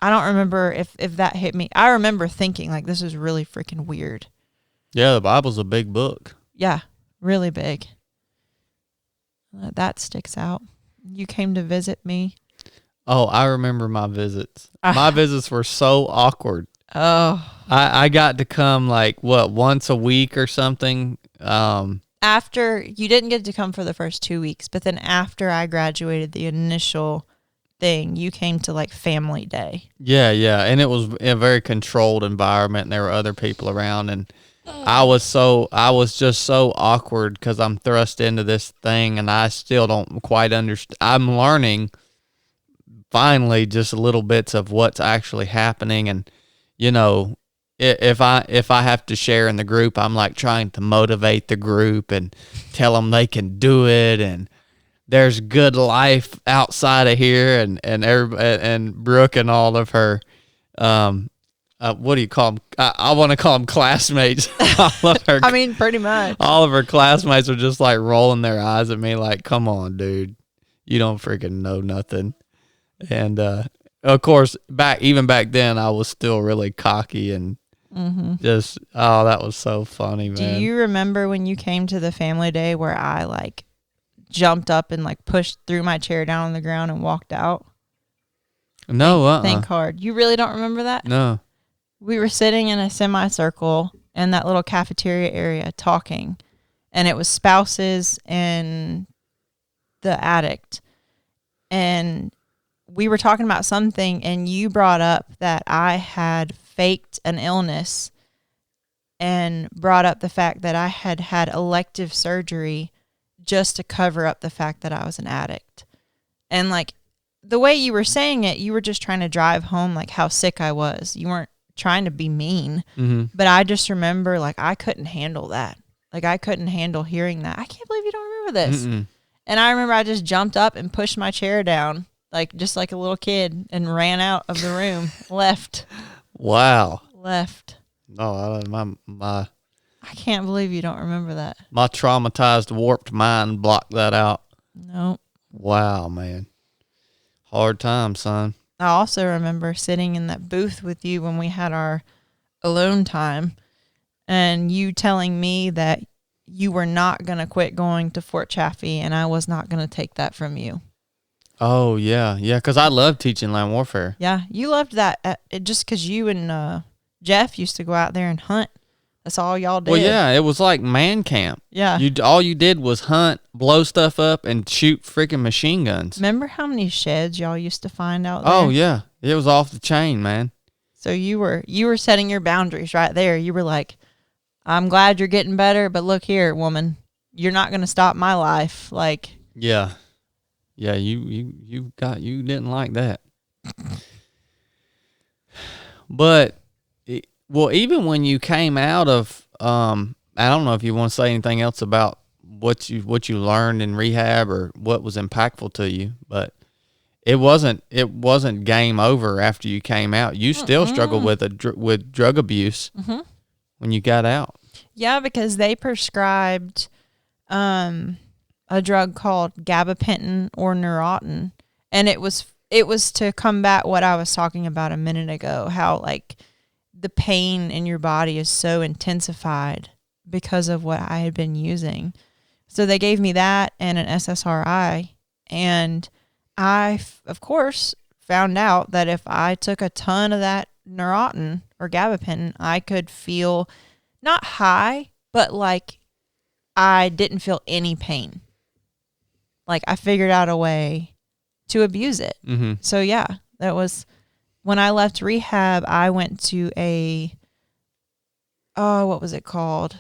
I don't remember if that hit me. I remember thinking, like, this is really freaking weird.
Yeah, the Bible's a big book.
Yeah, really big. That sticks out. You came to visit me.
Oh, I remember my visits. My visits were so awkward.
Oh.
I got to come, like, once a week or something?
After, you didn't get to come for the first 2 weeks, but then after I graduated, the initial thing, you came to like family day.
Yeah, and it was a very controlled environment, and there were other people around, and I was just so awkward because I'm thrust into this thing, and I still don't quite understand. I'm learning finally just little bits of what's actually happening, and you know, if I have to share in the group, I'm like trying to motivate the group and tell them they can do it, and there's good life outside of here, and Brooke and all of her, what do you call them? I want to call them classmates. All of her,
I mean, pretty much.
All of her classmates are just like rolling their eyes at me, like, "Come on, dude, you don't freaking know nothing." And of course, back then, I was still really cocky and just, oh, that was so funny, man.
Do you remember when you came to the family day where I like jumped up and like pushed through my chair down on the ground and walked out?
No,
Think hard. You really don't remember that?
No.
We were sitting in a semicircle in that little cafeteria area talking, and it was spouses and the addict. And we were talking about something, and you brought up that I had faked an illness and brought up the fact that I had had elective surgery just to cover up the fact that I was an addict. And like the way you were saying it, you were just trying to drive home like how sick I was. You weren't trying to be mean.
Mm-hmm.
But I just remember like I couldn't handle that. Like I couldn't handle hearing that. I can't believe you don't remember this.
Mm-mm.
And I remember I just jumped up and pushed my chair down, like just like a little kid, and ran out of the room. Left.
No,
I can't believe you don't remember that.
my traumatized, warped mind blocked that out.
No.
Wow, man. Hard time, son.
I also remember sitting in that booth with you when we had our alone time, and you telling me that you were not going to quit going to Fort Chaffee, and I was not going to take that from you.
Oh, yeah, because I love teaching land warfare.
Yeah, you loved that just because you and Jeff used to go out there and hunt. That's all y'all did.
Well, yeah, it was like man camp.
Yeah.
All you did was hunt, blow stuff up, and shoot freaking machine guns.
Remember how many sheds y'all used to find out there?
Oh, yeah. It was off the chain, man.
So you were setting your boundaries right there. You were like, I'm glad you're getting better, but look here, woman, you're not going to stop my life. Like,
yeah, you didn't like that. But well, even when you came out of, I don't know if you want to say anything else about what you learned in rehab or what was impactful to you, but it wasn't game over after you came out. You still struggled with with drug abuse when you got out.
Yeah, because they prescribed a drug called gabapentin or Neurontin, and it was to combat what I was talking about a minute ago, how like the pain in your body is so intensified because of what I had been using. So they gave me that and an SSRI, and I, of course, found out that if I took a ton of that Neurontin or gabapentin, I could feel not high, but like I didn't feel any pain. Like I figured out a way to abuse it.
Mm-hmm.
So yeah, that was when I left rehab. I went to what was it called?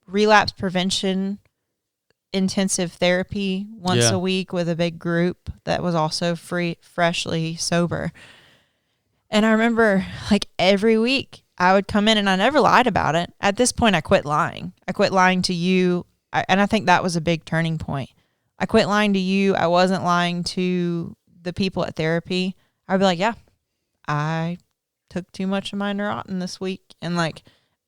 Relapse prevention intensive therapy once a week with a big group that was also freshly sober. And I remember like every week I would come in and I never lied about it. At this point, I quit lying. I quit lying to you. And I think that was a big turning point. I quit lying to you. I wasn't lying to the people at therapy. I'd be like, yeah, I took too much of my Neurontin this week. And like,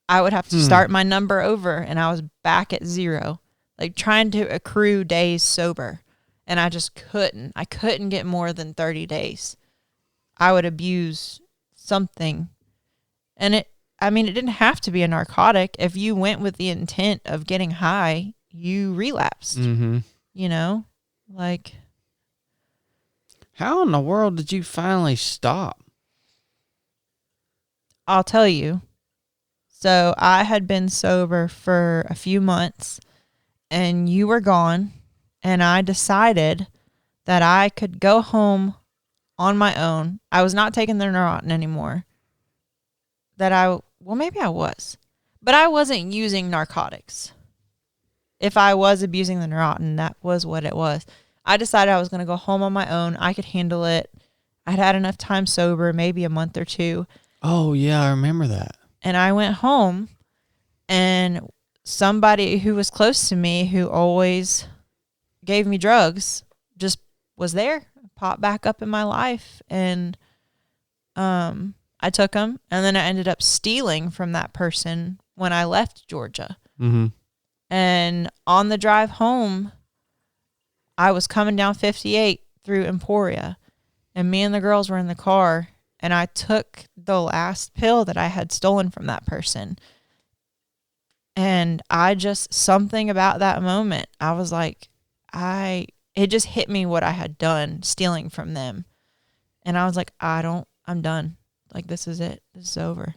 I would have to start my number over and I was back at 0, like trying to accrue days sober. And I just couldn't. I couldn't get more than 30 days. I would abuse something. And it didn't have to be a narcotic. If you went with the intent of getting high, you relapsed.
Mm-hmm.
You know, like.
How in the world did you finally stop?
I'll tell you. So I had been sober for a few months and you were gone, and I decided that I could go home on my own. I was not taking the Neurontin anymore. Maybe I was, but I wasn't using narcotics. If I was abusing the Neurontin, that was what it was. I decided I was going to go home on my own. I could handle it. I'd had enough time sober, maybe a month or 2.
Oh, yeah, I remember that.
And I went home, and somebody who was close to me, who always gave me drugs, just was there, popped back up in my life. And I took them, and then I ended up stealing from that person when I left Georgia.
Mm-hmm.
And on the drive home, I was coming down 58 through Emporia, and me and the girls were in the car, and I took the last pill that I had stolen from that person. And something about that moment, I was like, it just hit me what I had done stealing from them. And I was like, I'm done. Like, this is it. This is over.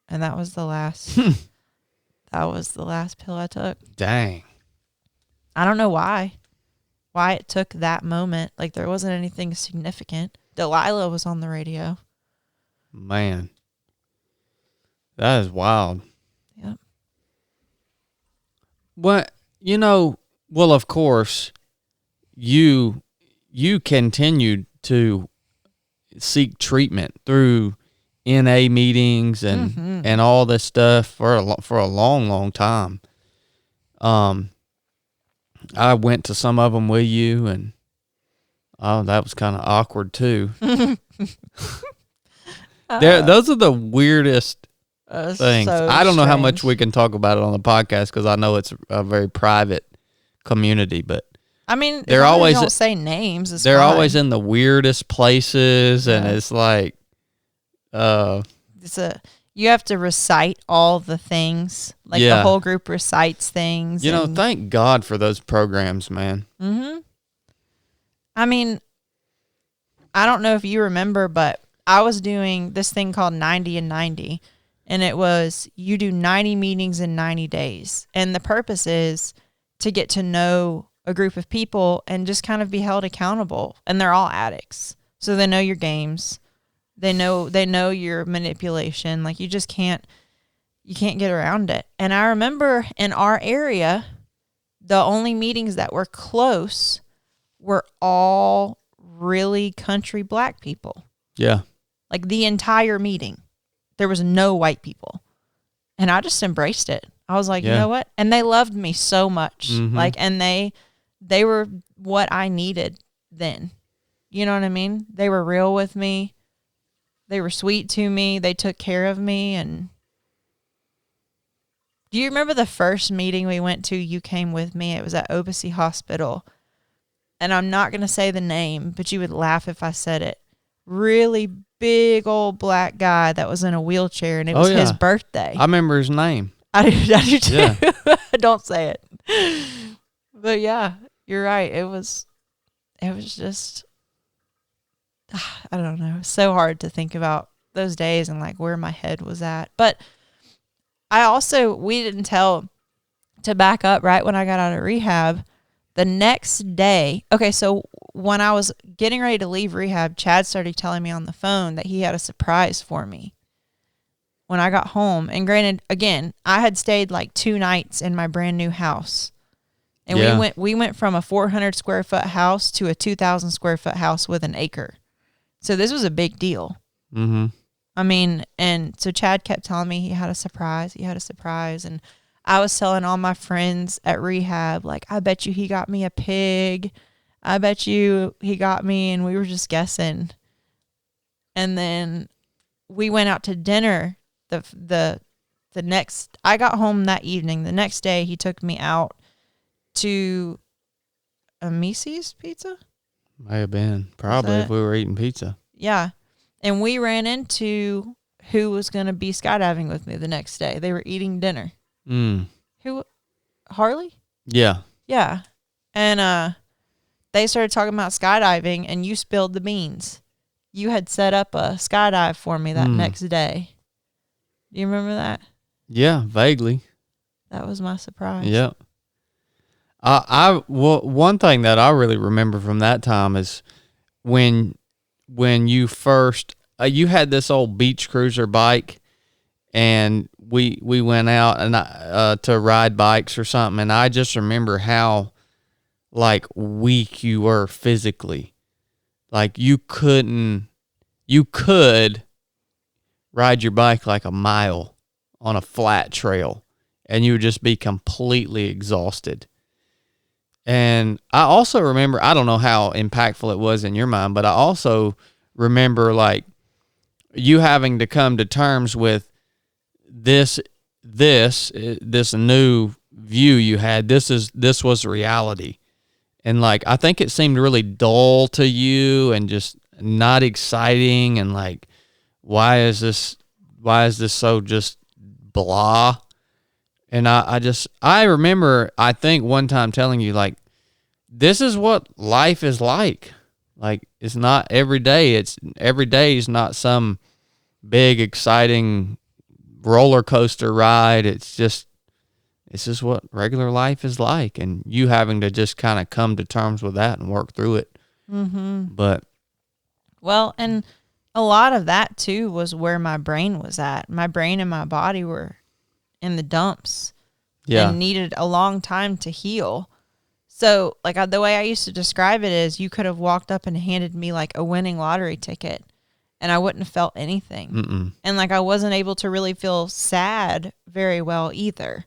And that was the last, that was the last pill I took.
Dang.
I don't know why it took that moment. Like, there wasn't anything significant. Delilah was on the radio.
Man. That is wild.
Yep.
Well, of course, you continued to seek treatment through NA meetings and all this stuff for a long, long time. I went to some of them with you, and that was kind of awkward too. Those are the weirdest things.
So
I don't know how much
strange.
we can talk about it on the podcast because I know it's a very private community, but
I mean,
they're
as long as
always
you don't say names. It's
they're
fine.
always in the weirdest places, and it's like,
you have to recite all the things. Like the whole group recites things.
Thank God for those programs, man.
Mm-hmm. I mean, I don't know if you remember, but I was doing this thing called 90 and 90, and it was you do 90 meetings in 90 days. And the purpose is to get to know a group of people and just kind of be held accountable. And they're all addicts. So they know your games. They know your manipulation. Like, you can't get around it. And I remember in our area, the only meetings that were close were all really country black people.
Yeah.
Like the entire meeting, there was no white people. And I just embraced it. I was like, you know what? And they loved me so much. Like, and they were what I needed then. You know what I mean? They were real with me. They were sweet to me. They took care of me. And do you remember the first meeting we went to? You came with me. It was at Obacy Hospital. And I'm not going to say the name, but you would laugh if I said it. Really big old black guy that was in a wheelchair, and it was his birthday.
I remember his name.
I do too.
Yeah.
Don't say it. But yeah, you're right. It was just, I don't know. It's so hard to think about those days and like where my head was at. But we didn't tell, to back up, right when I got out of rehab, the next day, okay, so when I was getting ready to leave rehab, Chadd started telling me on the phone that he had a surprise for me when I got home. And granted, again, I had stayed like 2 nights in my brand new house. And we went from a 400 square foot house to a 2,000 square foot house with an acre. So this was a big deal.
Mm-hmm.
I mean, and so Chadd kept telling me he had a surprise. And I was telling all my friends at rehab, like, I bet you he got me a pig. I bet you he got me, and we were just guessing. And then we went out to dinner the next, I got home that evening. The next day he took me out to a Mises Pizza.
May have been. Probably if we were eating pizza.
Yeah. And we ran into who was going to be skydiving with me the next day. They were eating dinner. Who? Harley?
Yeah.
Yeah. And they started talking about skydiving, and you spilled the beans. You had set up a skydive for me that next day. Do you remember that?
Yeah, vaguely.
That was my surprise.
Yep. One thing that I really remember from that time is when you first you had this old beach cruiser bike, and we went out and to ride bikes or something, and I just remember how like weak you were physically. Like you could ride your bike like a mile on a flat trail, and you would just be completely exhausted. And I also remember, I don't know how impactful it was in your mind, but I also remember like you having to come to terms with this new view you had. This was reality. And like, I think it seemed really dull to you and just not exciting. And like, why is this so just blah? And I remember, I think one time telling you like, this is what life is like. Like, it's not every day. Every day is not some big, exciting roller coaster ride. It's just what regular life is like, and you having to just kind of come to terms with that and work through it. Mm-hmm. But
well, and a lot of that too was where my brain was at. My brain and my body were in the dumps, and needed a long time to heal. So, like, the way I used to describe it is, you could have walked up and handed me like a winning lottery ticket, and I wouldn't have felt anything.
Mm-mm.
And like, I wasn't able to really feel sad very well either.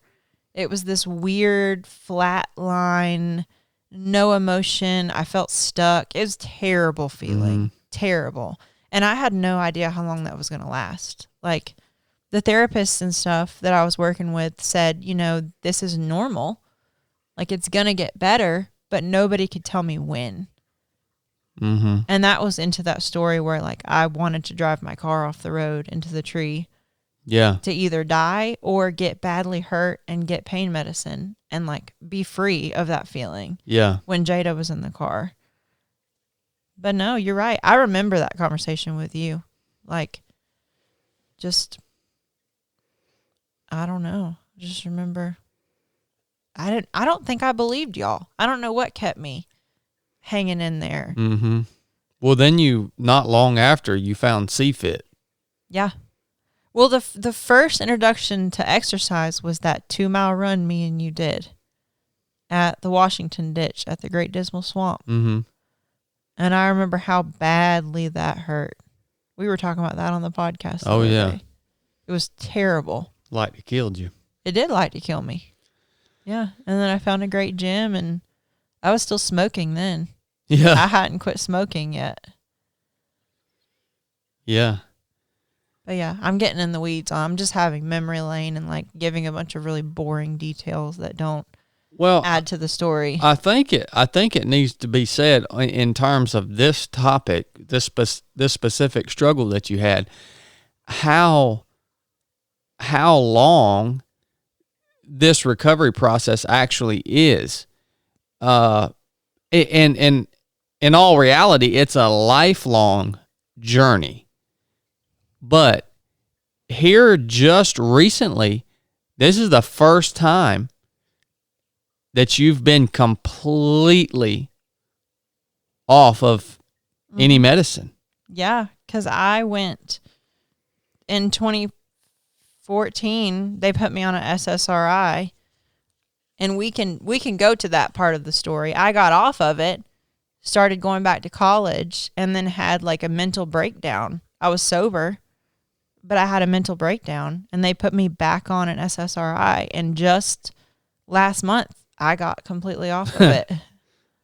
It was this weird flat line, no emotion. I felt stuck. It was a terrible feeling. Terrible. And I had no idea how long that was going to last. Like, the therapists and stuff that I was working with said, you know, this is normal. Like, it's going to get better, but nobody could tell me when.
Mm-hmm.
And that was into that story where, like, I wanted to drive my car off the road into the tree.
Yeah.
To either die or get badly hurt and get pain medicine and, like, be free of that feeling.
Yeah.
When Jada was in the car. But no, you're right. I remember that conversation with you. Like, just, I don't know. Just remember, I don't think I believed y'all. I don't know what kept me hanging in there.
Mm-hmm. Well, then not long after, you found CFIT.
Yeah. Well, the first introduction to exercise was that 2-mile run me and you did at the Washington Ditch at the Great Dismal Swamp.
Mm-hmm.
And I remember how badly that hurt. We were talking about that on the podcast.
Oh, yeah.
Day. It was terrible.
Like it killed you.
It did like to kill me. Yeah. And then I found a great gym, and I was still smoking then.
Yeah.
I hadn't quit smoking yet.
Yeah.
But yeah, I'm getting in the weeds. I'm just having memory lane and like giving a bunch of really boring details that don't add to the story.
I think it needs to be said in terms of this topic, this specific struggle that you had, how long this recovery process actually is. In all reality, it's a lifelong journey. But here just recently, this is the first time that you've been completely off of any medicine.
Yeah, because I went in 2014. They put me on an SSRI, and we can go to that part of the story. I got off of it, started going back to college, and then had like a mental breakdown. I was sober, but I had a mental breakdown, and they put me back on an SSRI. And just last month, I got completely off of it.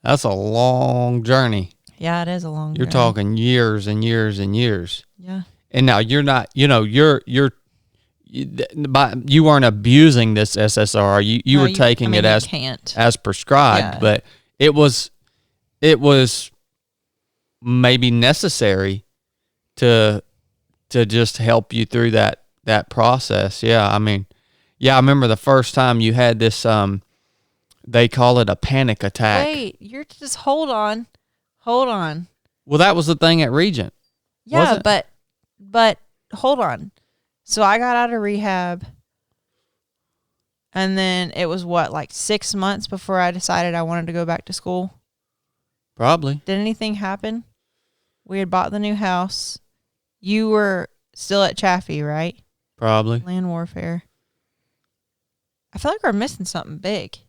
That's a long journey.
Yeah, it is a long journey.
You're talking years and years and years.
Yeah.
And now you're not, you weren't abusing this SSRI. You were taking it as prescribed,
Yeah.
But it was maybe necessary to just help you through that process. Yeah, I mean, I remember the first time you had this, they call it a panic attack.
Wait, you're just hold on.
Well, that was the thing at Regent.
Yeah, but hold on. So I got out of rehab, and then it was like 6 months before I decided I wanted to go back to school.
Probably.
Did anything happen? We had bought the new house. You were still at Chaffee, right?
Probably.
Land warfare. I feel like we're missing something big.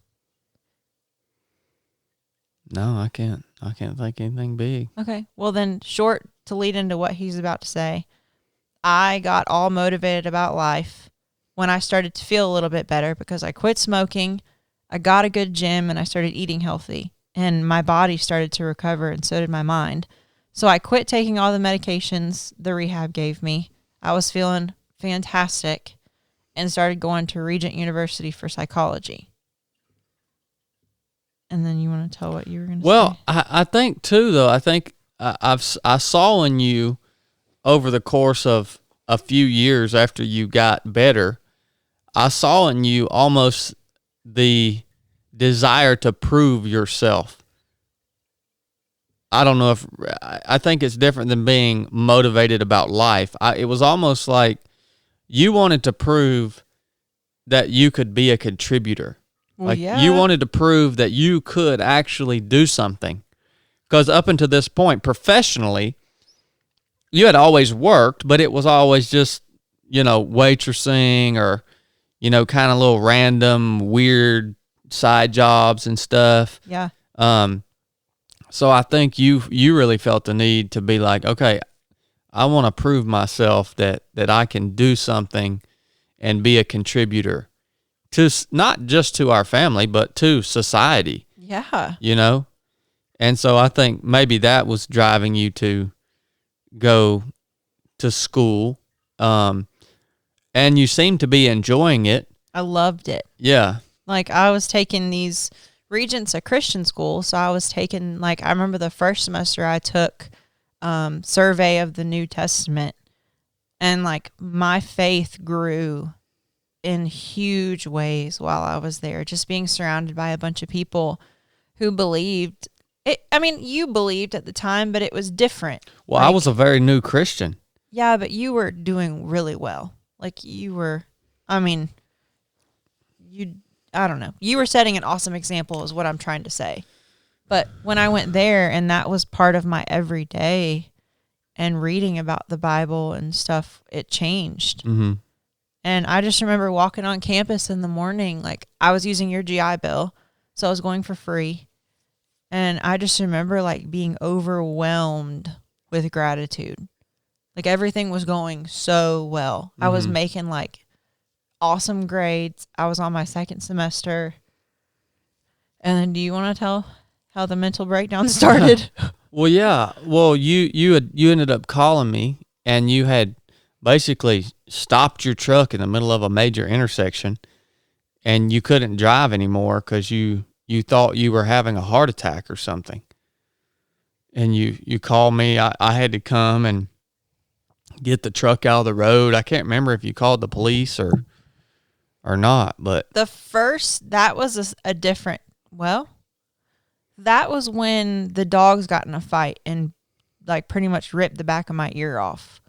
No, I can't think anything big.
Okay. Well, then, short to lead into what he's about to say, I got all motivated about life when I started to feel a little bit better because I quit smoking, I got a good gym, and I started eating healthy. And my body started to recover, and so did my mind. So I quit taking all the medications the rehab gave me. I was feeling fantastic and started going to Regent University for psychology. And then you want to tell what you were going to say?
Well, I think too, though, I think I saw in you over the course of a few years after you got better, I saw in you almost the desire to prove yourself. I don't know if I think it's different than being motivated about life. It was almost like you wanted to prove that you could be a contributor.
Well, yeah.
You wanted to prove that you could actually do something. Because up until this point, professionally, you had always worked, but it was always just, waitressing or, kind of little random, weird side jobs and stuff.
Yeah.
So I think you really felt the need to be like, okay, I want to prove myself that I can do something and be a contributor to not just to our family, but to society.
Yeah.
And so I think maybe that was driving you to go to school. And you seem to be enjoying it.
I loved it.
Yeah.
Like I was taking these Regent's a Christian school, so I was taking I remember the first semester I took survey of the New Testament, and my faith grew in huge ways while I was there, just being surrounded by a bunch of people who believed it. I mean, you believed at the time, but it was different.
Well, I was a very new Christian.
Yeah, but you were doing really well. I don't know. You were setting an awesome example is what I'm trying to say. But when I went there and that was part of my everyday and reading about the Bible and stuff, it changed.
Mm-hmm.
And I just remember walking on campus in the morning, I was using your GI Bill, so I was going for free. And I just remember like being overwhelmed with gratitude. Like everything was going so well. I was making like awesome grades. I was on my second semester. And then do you want to tell how the mental breakdown started?
Well, yeah. Well, you ended up calling me, and you had basically stopped your truck in the middle of a major intersection, and you couldn't drive anymore because you thought you were having a heart attack or something. And you called me. I had to come and get the truck out of the road. I can't remember if you called the police or not, but
that was a different, well, that was when the dogs got in a fight and like pretty much ripped the back of my ear off.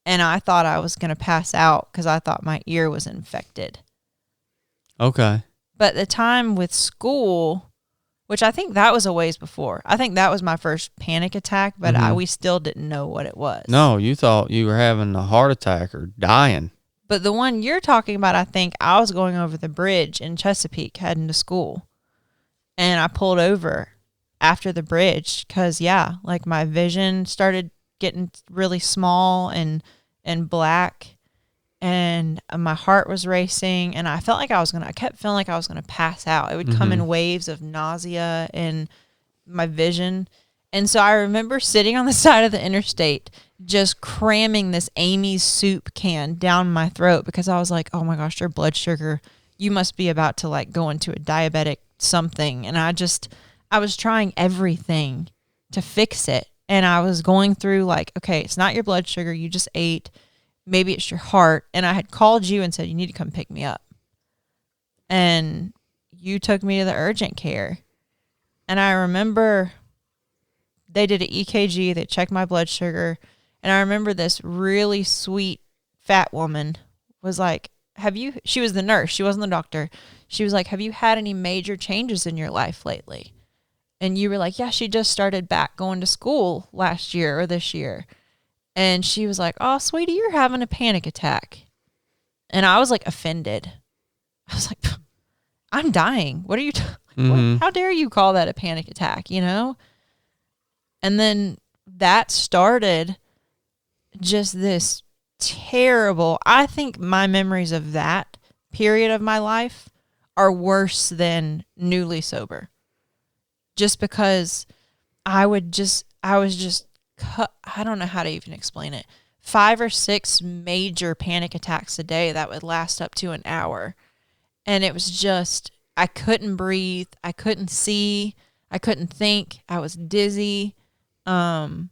And I thought I was going to pass out because I thought my ear was infected.
Okay.
But the time with school, which I think that was a ways before. I think that was my first panic attack, but we still didn't know what it was.
No, you thought you were having a heart attack or dying.
But the one you're talking about, I think I was going over the bridge in Chesapeake heading to school. And I pulled over after the bridge because, yeah, like my vision started getting really small and black. And my heart was racing. And I felt like I kept feeling like I was going to pass out. It would come in waves of nausea and my vision. And so I remember sitting on the side of the interstate just cramming this Amy's soup can down my throat because I was like, oh my gosh, your blood sugar, you must be about to like go into a diabetic something. And I was trying everything to fix it. And I was going through like, okay, it's not your blood sugar. You just ate. Maybe it's your heart. And I had called you and said, you need to come pick me up. And you took me to the urgent care. And I remember they did an EKG. They checked my blood sugar. And I remember this really sweet fat woman was like, she was the nurse. She wasn't the doctor. She was like, have you had any major changes in your life lately? And you were like, yeah, she just started back going to school last year or this year. And she was like, oh, sweetie, you're having a panic attack. And I was like offended. I was like, I'm dying. What are you, how dare you call that a panic attack, you know? And then that started just this terrible, I think my memories of that period of my life are worse than newly sober. Just because I was just, I don't know how to even explain it. 5 or 6 major panic attacks a day that would last up to an hour. And it was just, I couldn't breathe. I couldn't see. I couldn't think. I was dizzy. And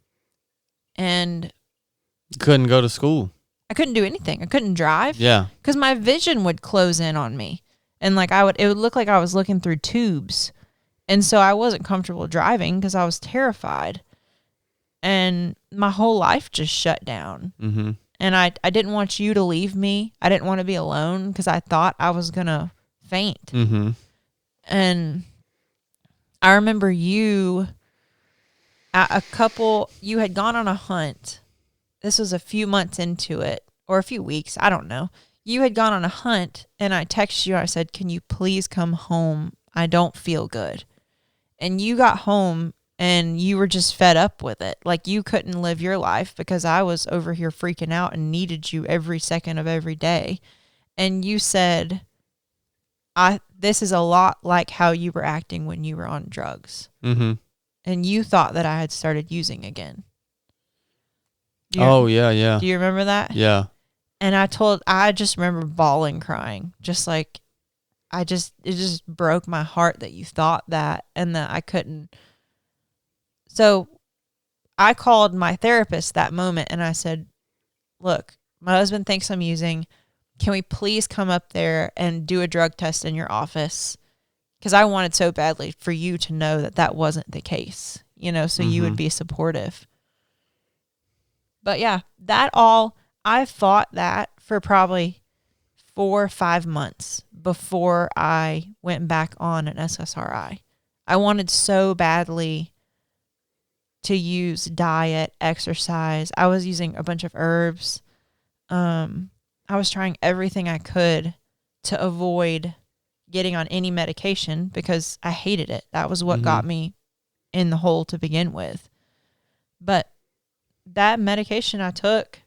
couldn't go to school.
I couldn't do anything. I couldn't drive.
Yeah.
Because my vision would close in on me. And like it would look like I was looking through tubes. And so I wasn't comfortable driving because I was terrified. And my whole life just shut down. Mm-hmm. And I didn't want you to leave me. I didn't want to be alone because I thought I was going to faint. Mm-hmm. And I remember you had gone on a hunt. This was a few months into it, or a few weeks, I don't know. You had gone on a hunt, and I texted you. I said, can you please come home? I don't feel good. And you got home, and you were just fed up with it. Like, you couldn't live your life because I was over here freaking out and needed you every second of every day. And you said, this is a lot like how you were acting when you were on drugs. Mm-hmm. And you thought that I had started using again.
Yeah.
Do you remember that?
Yeah.
And I just remember bawling, crying. Just like, it just broke my heart that you thought that and that I couldn't. So I called my therapist that moment and I said, look, my husband thinks I'm using. Can we please come up there and do a drug test in your office? Because I wanted so badly for you to know that that wasn't the case, you know, so you would be supportive. But yeah, I fought that for probably 4 or 5 months before I went back on an SSRI. I wanted so badly to use diet, exercise. I was using a bunch of herbs. I was trying everything I could to avoid getting on any medication because I hated it. That was what got me in the hole to begin with. But that medication I took,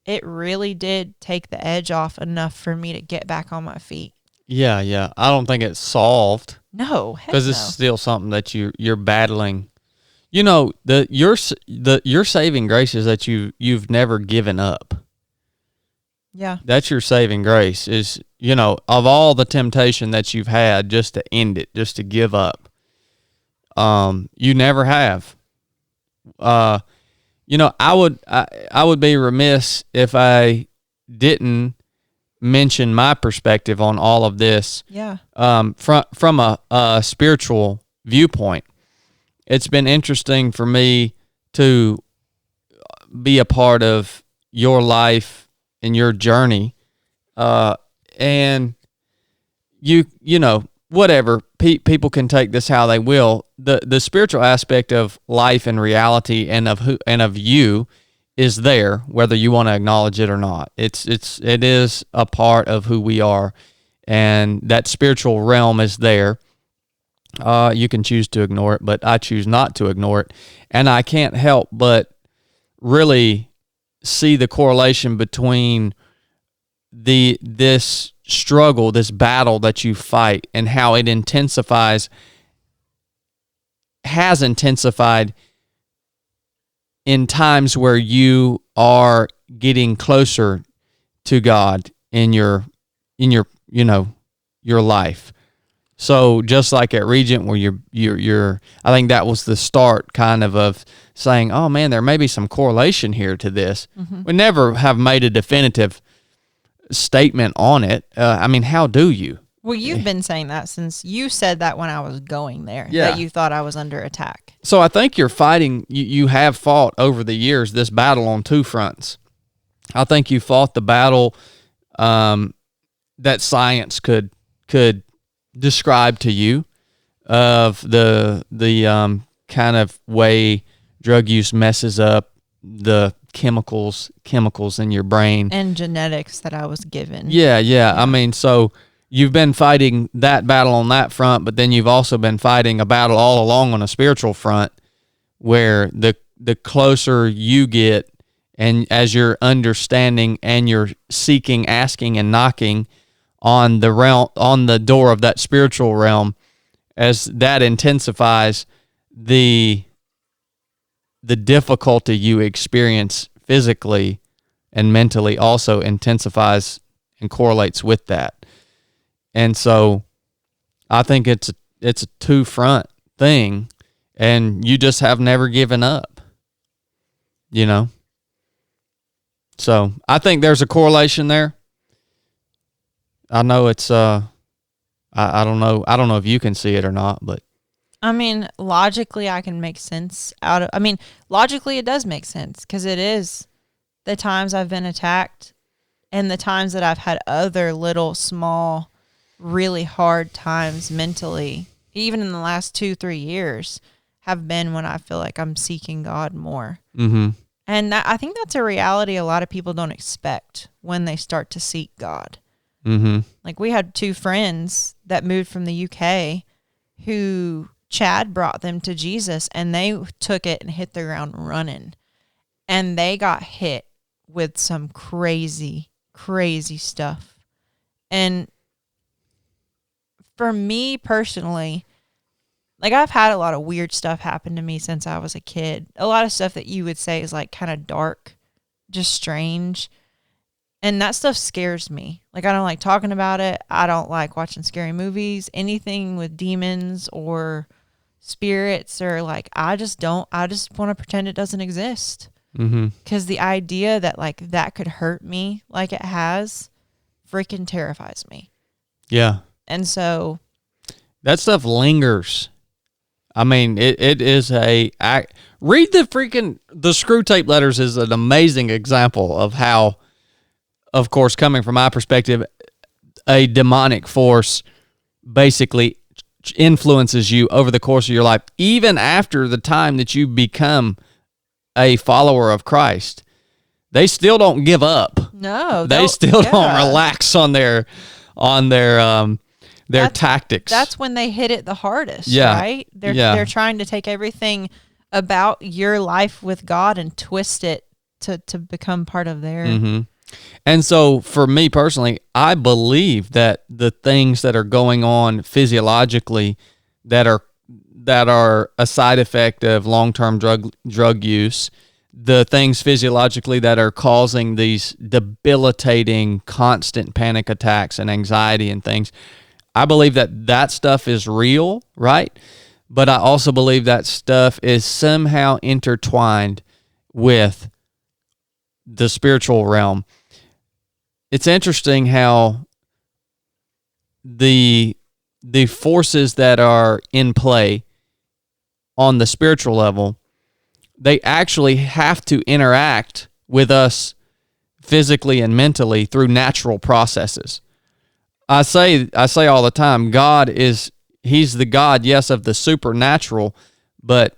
it really did take the edge off enough for me to get back on my feet.
Yeah, yeah. I don't think it's solved.
No,
because it's still something that you're battling. You know, your saving grace is that you've never given up.
Yeah,
that's your saving grace. Is, you know, of all the temptation that you've had, just to end it, just to give up. You never have. You know, I would be remiss if I didn't mention my perspective on all of this.
Yeah.
From a spiritual viewpoint, it's been interesting for me to be a part of your life and your journey, and you know, whatever, people can take this how they will. The spiritual aspect of life and reality and of you is there, whether you want to acknowledge it or not. It is a part of who we are, and that spiritual realm is there. You can choose to ignore it, but I choose not to ignore it, and I can't help but really see the correlation between this struggle, this battle that you fight, and how it has intensified in times where you are getting closer to God in your you know, your life. So just like at Regent, where you're I think that was the start kind of saying, oh man, there may be some correlation here to this. Mm-hmm. We never have made a definitive statement on it. I mean, how do you?
Well, you've been saying that since you said that when I was going there,
yeah,
that you thought I was under attack.
So I think you're fighting, you have fought over the years this battle on two fronts. I think you fought the battle that science could describe to you, of the kind of way drug use messes up the chemicals in your brain
and genetics that I was given.
Yeah. I mean, so you've been fighting that battle on that front, but then you've also been fighting a battle all along on a spiritual front, where the closer you get, and as you're understanding and you're seeking, asking, and knocking on the door of that spiritual realm, as that intensifies, the difficulty you experience physically and mentally also intensifies and correlates with that. And so I think it's a two-front thing, and you just have never given up, you know? So I think there's a correlation there. I know it's I don't know if you can see it or not, but
I mean, logically I can make sense logically it does make sense, because it is the times I've been attacked and the times that I've had other little small really hard times mentally, even in the last 2-3 years, have been when I feel like I'm seeking God more.
Mm-hmm.
And I think that's a reality a lot of people don't expect when they start to seek God.
Mm-hmm.
Like, we had 2 friends that moved from the UK who Chadd brought them to Jesus, and they took it and hit the ground running. And they got hit with some crazy, crazy stuff. And for me personally, like, I've had a lot of weird stuff happen to me since I was a kid. A lot of stuff that you would say is like kind of dark, just strange. And that stuff scares me. Like, I don't like talking about it. I don't like watching scary movies. Anything with demons or spirits, or like, I just want to pretend it doesn't exist.
Mm-hmm.
Because the idea that like that could hurt me like it has freaking terrifies me. Yeah. And so
that stuff lingers. I mean, it is read the Screw Tape Letters is an amazing example of how, of course, coming from my perspective, a demonic force basically influences you over the course of your life, even after the time that you become a follower of Christ. They still don't give up.
No,
they still don't relax on their their tactics.
That's when they hit it the hardest,
Yeah.
right? They're trying to take everything about your life with God and twist it to become part of their.
Mm-hmm. And so for me personally, I believe that the things that are going on physiologically that are a side effect of long-term drug use, the things physiologically that are causing these debilitating constant panic attacks and anxiety and things, I believe that stuff is real, right? But I also believe that stuff is somehow intertwined with the spiritual realm. It's interesting how the forces that are in play on the spiritual level, they actually have to interact with us physically and mentally through natural processes. I say all the time, he's the God, yes, of the supernatural, but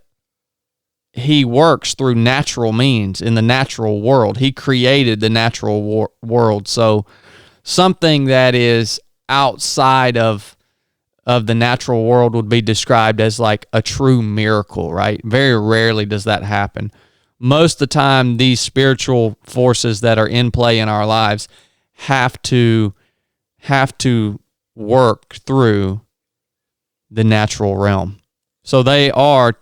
he works through natural means in the natural world. He created the natural world. So something that is outside of the natural world would be described as like a true miracle, right? Very rarely does that happen. Most of the time, these spiritual forces that are in play in our lives have to work through the natural realm. So they are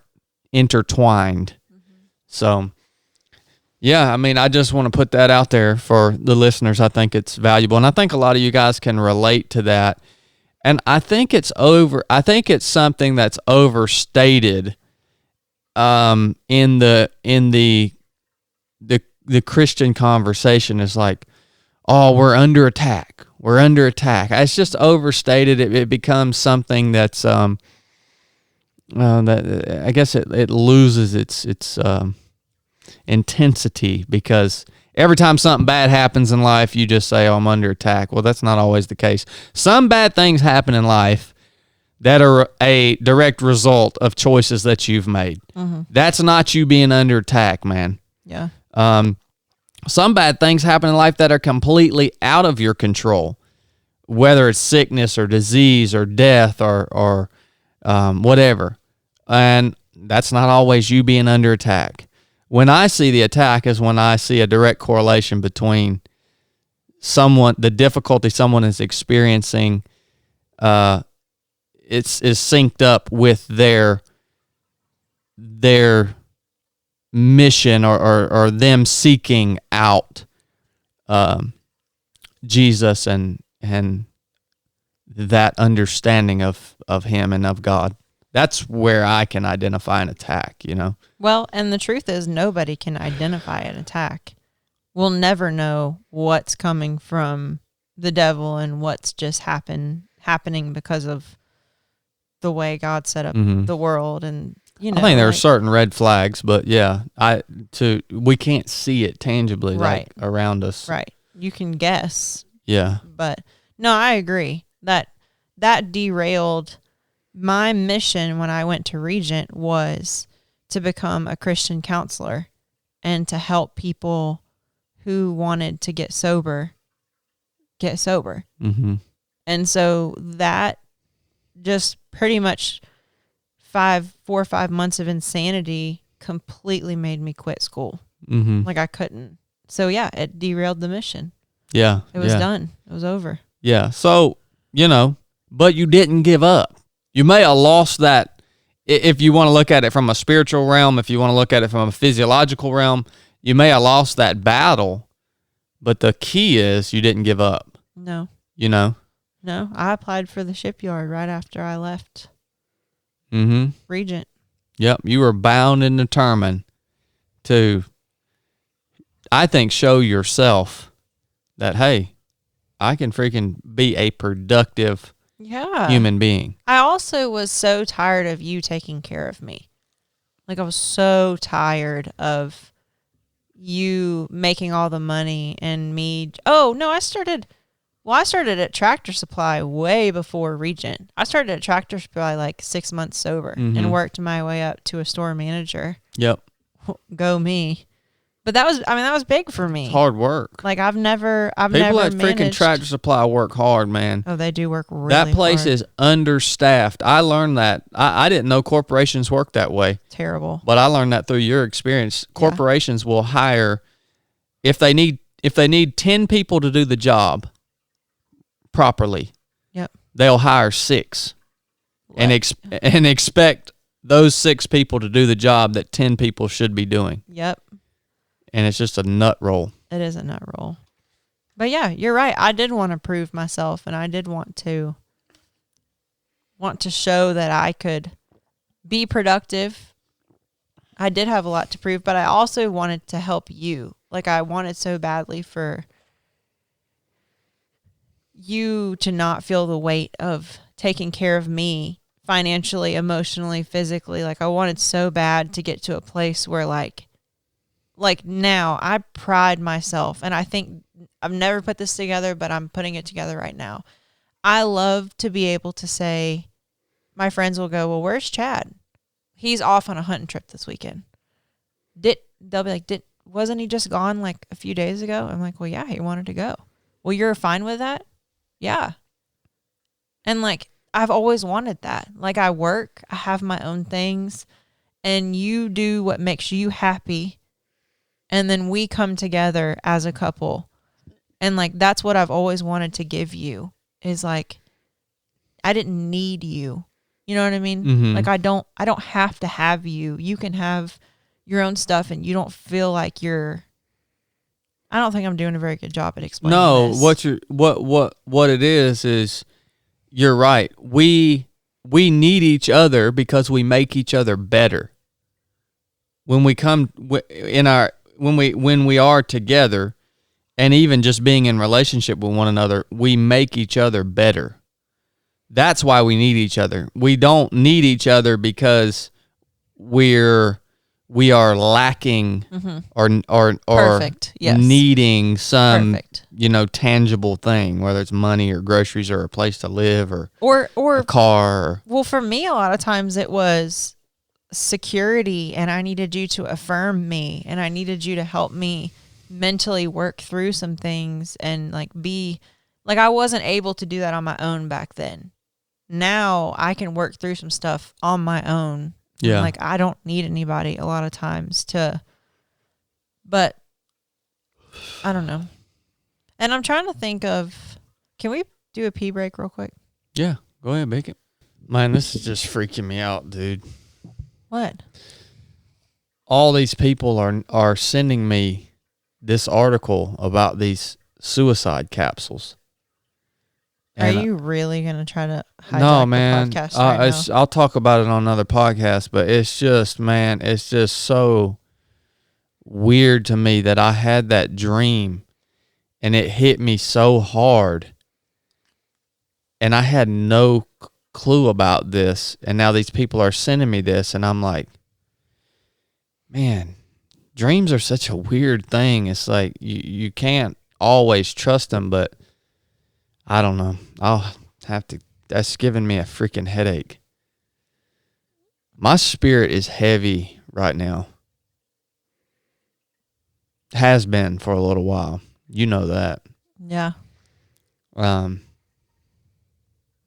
intertwined. Mm-hmm. So, yeah, I mean, I just want to put that out there for the listeners. I think it's valuable, and I think a lot of you guys can relate to that. And I think it's something that's overstated in the Christian conversation. Is like, oh, we're under attack. We're under attack. It's just overstated. It becomes something that's that I guess it loses its intensity, because every time something bad happens in life, you just say, oh, I'm under attack. Well, that's not always the case. Some bad things happen in life that are a direct result of choices that you've made. Mm-hmm. That's not you being under attack, man.
Yeah.
Some bad things happen in life that are completely out of your control, whether it's sickness or disease or death or whatever. And that's not always you being under attack. When I see the attack is when I see a direct correlation between the difficulty someone is experiencing, is synced up with their mission or them seeking out Jesus and that understanding of him and of God. That's where I can identify an attack, you know?
Well, and the truth is nobody can identify an attack. We'll never know what's coming from the devil and what's just happening because of the way God set up the world. And, you know,
I think there are certain red flags, but yeah, we can't see it tangibly, right, like around us.
Right. You can guess.
Yeah.
But no, I agree that derailed my mission when I went to Regent was to become a Christian counselor and to help people who wanted to get sober. Mm-hmm. And so that just pretty much 4 or 5 months of insanity completely made me quit school. Mm-hmm. Like I couldn't. So yeah, it derailed the mission.
Yeah.
It was done. It was over.
Yeah. So, you know, but you didn't give up. You may have lost that, if you want to look at it from a spiritual realm, if you want to look at it from a physiological realm, you may have lost that battle, but the key is you didn't give up.
No.
You know?
No, I applied for the shipyard right after I left Regent.
Yep, you were bound and determined to, I think, show yourself that, hey, I can freaking be a productive human being.
I also was so tired of you taking care of me. Like, I was so tired of you making all the money and me. Oh, no, I started at Tractor Supply way before Regent. I started at Tractor Supply like 6 months sober and worked my way up to a store manager.
Yep.
Go me. But that was big for me.
It's hard work.
Like I've never
People at freaking
managed.
Tractor Supply work hard, man.
Oh, they do work really
That place
hard.
is understaffed. I learned that. I didn't know corporations work that way.
Terrible.
But I learned that through your experience. Corporations will hire if they need 10 people to do the job properly.
Yep.
They'll hire 6 and expect those 6 people to do the job that 10 people should be doing.
Yep.
And it's just a nut roll.
It is a nut roll. But yeah, you're right. I did want to prove myself, and I did want to show that I could be productive. I did have a lot to prove, but I also wanted to help you. Like I wanted so badly for you to not feel the weight of taking care of me financially, emotionally, physically. Like I wanted so bad to get to a place where like now I pride myself, and I think I've never put this together, but I'm putting it together right now. I love to be able to say, my friends will go, well, where's Chadd? He's off on a hunting trip this weekend. They'll be like, wasn't he just gone like a few days ago? I'm like, well, yeah, he wanted to go. Well, you're fine with that? Yeah. And like, I've always wanted that. Like I work, I have my own things, and you do what makes you happy. And then we come together as a couple. And like, that's what I've always wanted to give you is like, I didn't need you. You know what I mean?
Mm-hmm.
Like I don't have to have you. You can have your own stuff, and you don't feel like I don't think I'm doing a very good job at explaining this.
What it is you're right. We need each other because we make each other better. When we come when we are together, and even just being in relationship with one another, we make each other better. That's why we need each other. We don't need each other because we are lacking or
Perfect. Yes.
needing some
Perfect.
Tangible thing, whether it's money or groceries or a place to live or a car.
Well, for me, a lot of times it was security, and I needed you to affirm me, and I needed you to help me mentally work through some things, and like be like, I wasn't able to do that on my own back then. Now I can work through some stuff on my own.
Yeah.
Like I don't need anybody a lot of times but I don't know. And I'm trying to think of, can we do a pee break real quick?
Yeah, go ahead, make it. Man, this is just freaking me out, dude.
What?
All these people are sending me this article about these suicide capsules.
And are you really going to try to
hijack
the podcast right now?
I'll talk about it on another podcast, but it's just so weird to me that I had that dream and it hit me so hard and I had no clue about this, and now these people are sending me this, and I'm like, man, dreams are such a weird thing. It's like you can't always trust them, but I don't know. I'll have to. That's giving me a freaking headache. My spirit is heavy right now. Has been for a little while. You know that.
Yeah.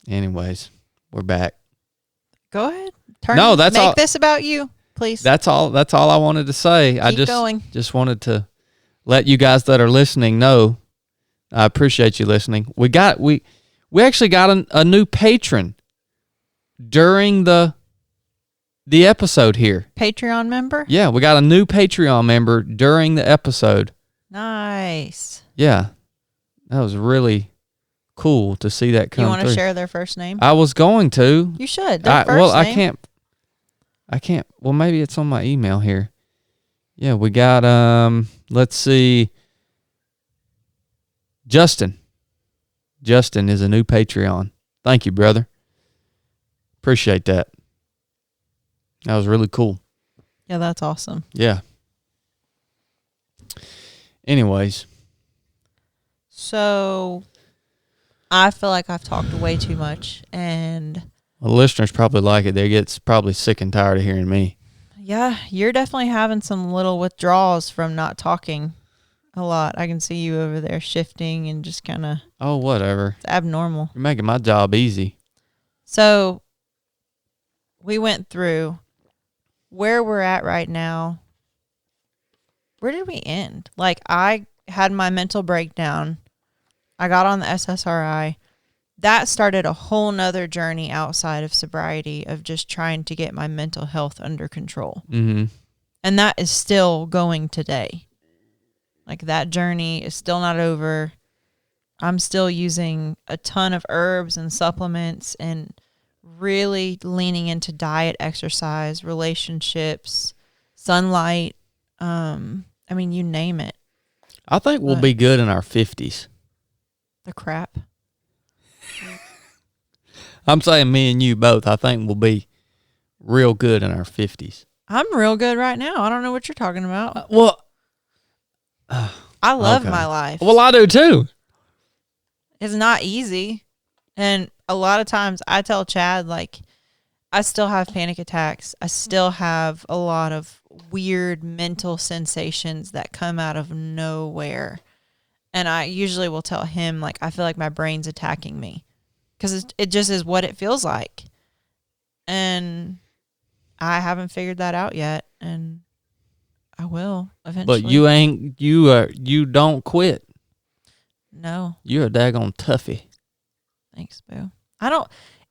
Anyways, we're back.
Go ahead. Make this about you, please.
That's all I wanted to say.
Keep going.
Just wanted to let you guys that are listening know. I appreciate you listening. We actually got a new patron during the episode here.
Patreon member?
Yeah, we got a new Patreon member during the episode.
Nice.
Yeah. That was really cool to see that come through.
You want to share their first name?
I was going to.
You should. Their first name.
I can't. Well, maybe it's on my email here. Yeah, we got, let's see. Justin. Justin is a new Patreon. Thank you, brother. Appreciate that. That was really cool.
Yeah, that's awesome.
Yeah. Anyways.
So, I feel like I've talked way too much, and
the listeners probably like it. They get probably sick and tired of hearing me.
Yeah, you're definitely having some little withdrawals from not talking a lot. I can see you over there shifting and just kind of.
Oh, whatever.
It's abnormal.
You're making my job easy.
So we went through where we're at right now. Where did we end? Like, I had my mental breakdown. I got on the SSRI. That started a whole nother journey outside of sobriety of just trying to get my mental health under control.
Mm-hmm.
And that is still going today. Like, that journey is still not over. I'm still using a ton of herbs and supplements and really leaning into diet, exercise, relationships, sunlight. I mean, you name it.
I think we'll be good in our 50s.
The crap.
I'm saying me and you both. I think we'll be real good in our 50s.
I'm real good right now. I don't know what you're talking about. I love my life.
Well, I do too.
It's not easy. And a lot of times I tell Chadd, like, I still have panic attacks. I still have a lot of weird mental sensations that come out of nowhere. And I usually will tell him, like, I feel like my brain's attacking me. Because it just is what it feels like. And I haven't figured that out yet. And I will eventually.
But you don't quit.
No.
You're a daggone toughie.
Thanks, Boo.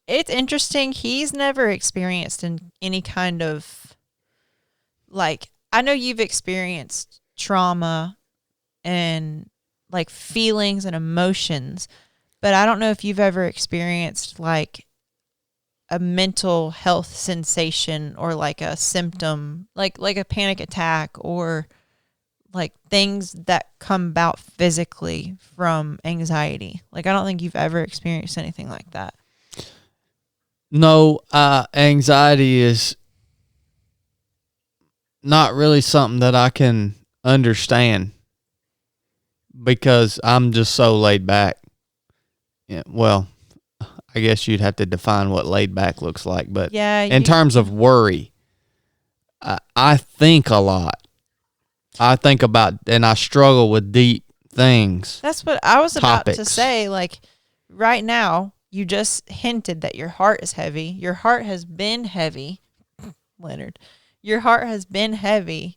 It's interesting. He's never experienced any kind of, like, I know you've experienced trauma and, like, feelings and emotions, but I don't know if you've ever experienced, like, a mental health sensation or, like, a symptom, like a panic attack or, like, things that come about physically from anxiety. Like, I don't think you've ever experienced anything like that.
No, anxiety is not really something that I can understand because I'm just so laid back. Yeah, well, I guess you'd have to define what laid back looks like, but
yeah,
in terms of worry, I think a lot. I think about, and I struggle with deep things.
That's what I was
topics.
about to say. Like, right now, you just hinted that your heart is heavy. Your heart has been heavy, Leonard. Your heart has been heavy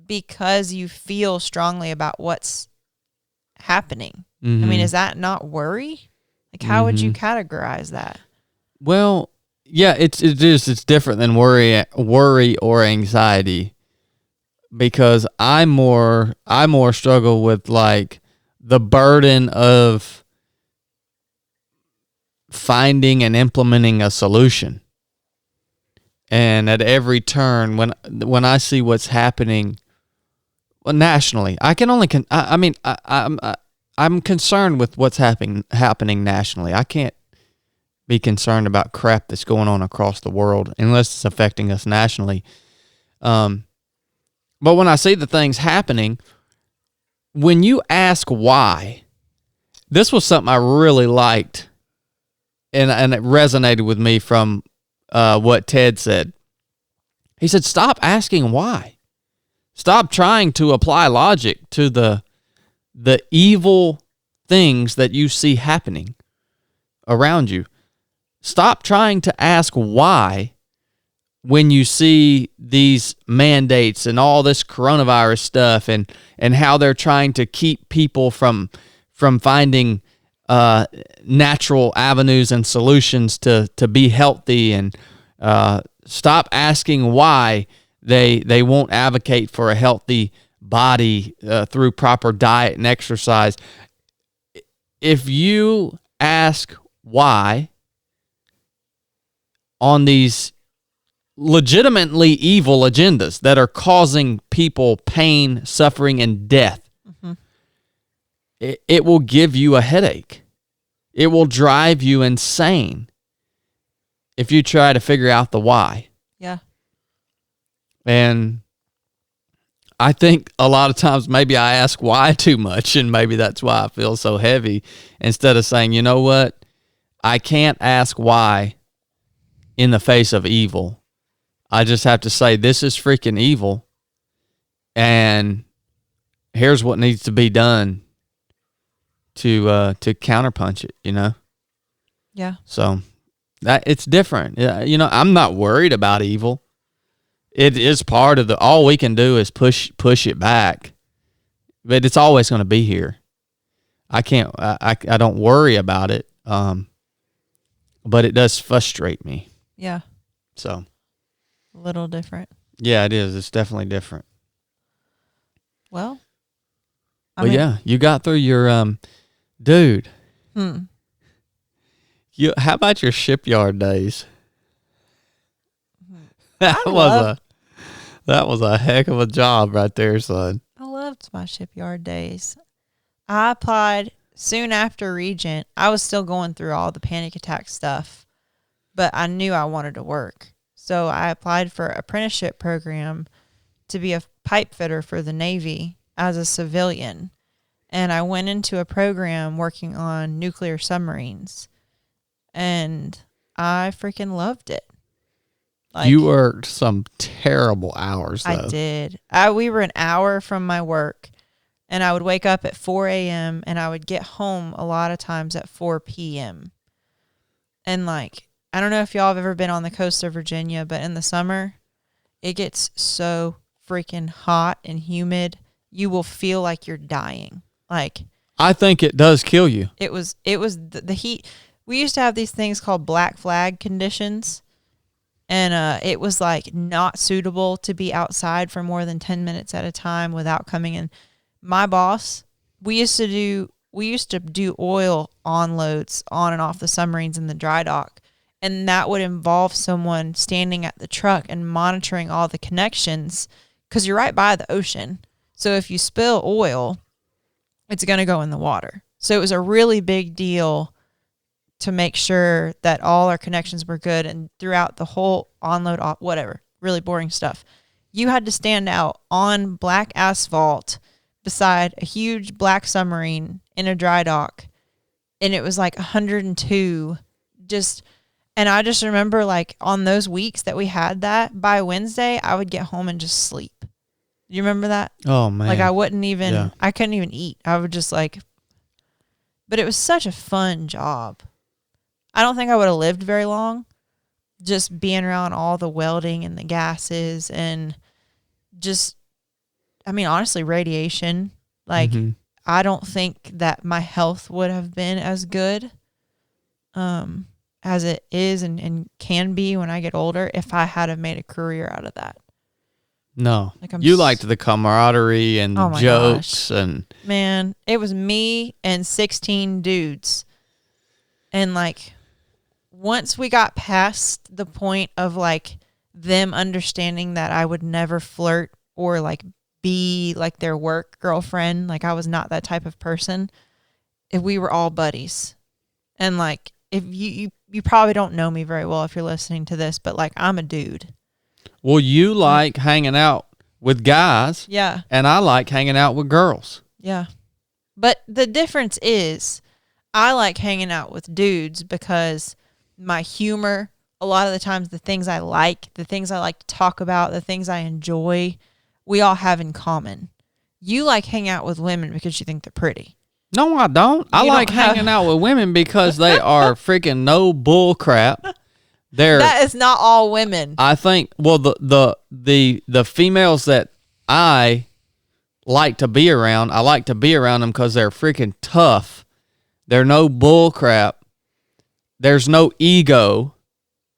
because you feel strongly about what's happening.
Mm-hmm.
I mean, is that not worry? Like, how would you categorize that?
Well, yeah, it is. It's different than worry or anxiety because I more struggle with, like, the burden of finding and implementing a solution. And at every turn, when I see what's happening, well, nationally, I'm concerned with what's happening nationally. I can't be concerned about crap that's going on across the world unless it's affecting us nationally. But when I see the things happening, when you ask why, this was something I really liked, and it resonated with me from what Ted said. He said, stop asking why. Stop trying to apply logic to the evil things that you see happening around you. Stop trying to ask why when you see these mandates and all this coronavirus stuff and how they're trying to keep people from finding natural avenues and solutions to be healthy, and stop asking why they won't advocate for a healthy body through proper diet and exercise. If you ask why on these legitimately evil agendas that are causing people pain, suffering, and death, it will give you a headache. It will drive you insane if you try to figure out the why.
Yeah.
And I think a lot of times maybe I ask why too much, and maybe that's why I feel so heavy, instead of saying, you know what, I can't ask why in the face of evil. I just have to say, this is freaking evil. And here's what needs to be done to counterpunch it,
Yeah.
So that it's different. Yeah, I'm not worried about evil. It is part of all we can do is push it back. But it's always going to be here. I don't worry about it. But it does frustrate me.
Yeah.
So
A little different.
yeah, it is. It's definitely different.
Well,
But yeah, you got through your dude. How about your shipyard days? That was a heck of a job right there, son.
I loved my shipyard days. I applied soon after Regent. I was still going through all the panic attack stuff, but I knew I wanted to work. So I applied for an apprenticeship program to be a pipe fitter for the Navy as a civilian. And I went into a program working on nuclear submarines. And I freaking loved it.
You worked some terrible hours, though.
I did. We were an hour from my work, and I would wake up at 4 a.m. and I would get home a lot of times at 4 p.m. And I don't know if y'all have ever been on the coast of Virginia, but in the summer, it gets so freaking hot and humid. You will feel like you're dying.
I think it does kill you.
It was the heat. We used to have these things called black flag conditions. And it was not suitable to be outside for more than 10 minutes at a time without coming in. My boss, we used to do oil onloads on and off the submarines in the dry dock. And that would involve someone standing at the truck and monitoring all the connections because you're right by the ocean. So if you spill oil, it's going to go in the water. So it was a really big deal to make sure that all our connections were good, and throughout the whole onload, whatever, really boring stuff. You had to stand out on black asphalt beside a huge black submarine in a dry dock, and it was 102. And I just remember on those weeks that we had that, by Wednesday, I would get home and just sleep. You remember that?
Oh, man.
I wouldn't even, I couldn't even eat. I would just but it was such a fun job. I don't think I would have lived very long just being around all the welding and the gases and honestly, radiation. I don't think that my health would have been as good as it is and can be when I get older if I had have made a career out of that.
No. You liked the camaraderie and the jokes.
And man, it was me and 16 dudes. And once we got past the point of them understanding that I would never flirt or be their work girlfriend, I was not that type of person, if we were all buddies. And if you probably don't know me very well if you're listening to this, but I'm a dude.
Well, you like hanging out with guys.
Yeah.
And I like hanging out with girls.
Yeah. But the difference is I like hanging out with dudes because my humor, a lot of the times the things I like to talk about, the things I enjoy, we all have in common. You like hang out with women because you think they're pretty.
No, I don't. I like hanging out with women because they are freaking no bull crap.
That is not all women.
I think, well, the females that I like to be around, I like to be around them because they're freaking tough. They're no bull crap. There's no ego.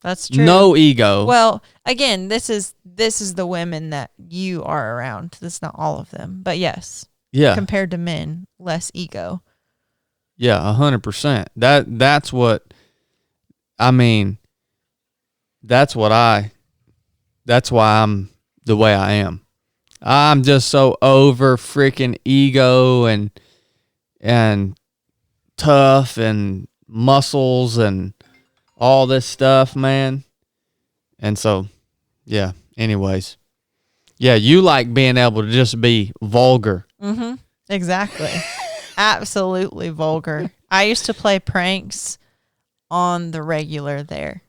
That's true.
No ego.
Well, again, this is the women that you are around. That's not all of them, but yes.
Yeah.
Compared to men, less ego.
Yeah, 100%. That's what I mean. That's why I'm the way I am. I'm just so over freaking ego and tough and muscles and all this stuff, man. And so, yeah, anyways. Yeah, you like being able to just be vulgar.
Mm-hmm. Exactly. Absolutely vulgar. I used to play pranks on the regular there.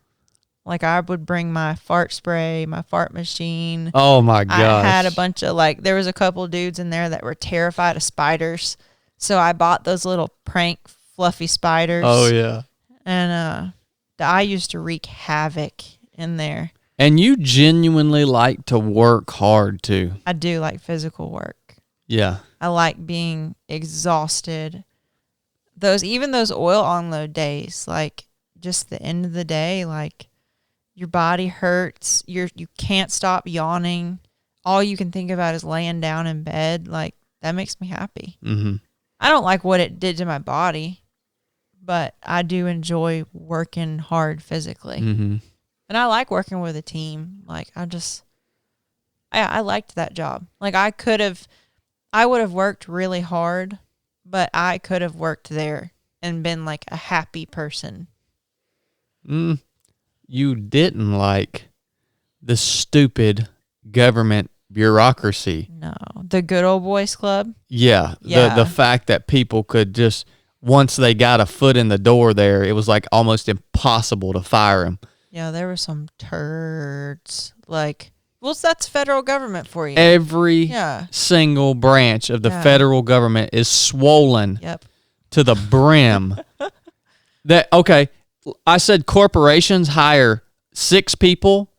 Like, I would bring my fart spray, my fart machine.
Oh my gosh.
I had a bunch of, like, there was a couple dudes in there that were terrified of spiders. So I bought those little prank fluffy spiders.
Oh yeah.
And I used to wreak havoc in there.
And you genuinely like to work hard too.
I do like physical work.
Yeah.
I like being exhausted. Even those oil unload days, like, just the end of the day, like, your body hurts. You can't stop yawning. All you can think about is laying down in bed. Like, that makes me happy.
Mm-hmm.
I don't like what it did to my body, but I do enjoy working hard physically.
Mm-hmm.
And I like working with a team. Like, I liked that job. Like, I would have worked really hard, but I could have worked there and been like a happy person.
You didn't like the stupid government bureaucracy.
No, the good old boys club.
Yeah. The fact that people could just, once they got a foot in the door there, it was like almost impossible to fire them.
Yeah, there were some turds. Like, well, that's federal government for you.
Every single branch of the federal government is swollen to the brim. Okay, I said corporations hire 6 people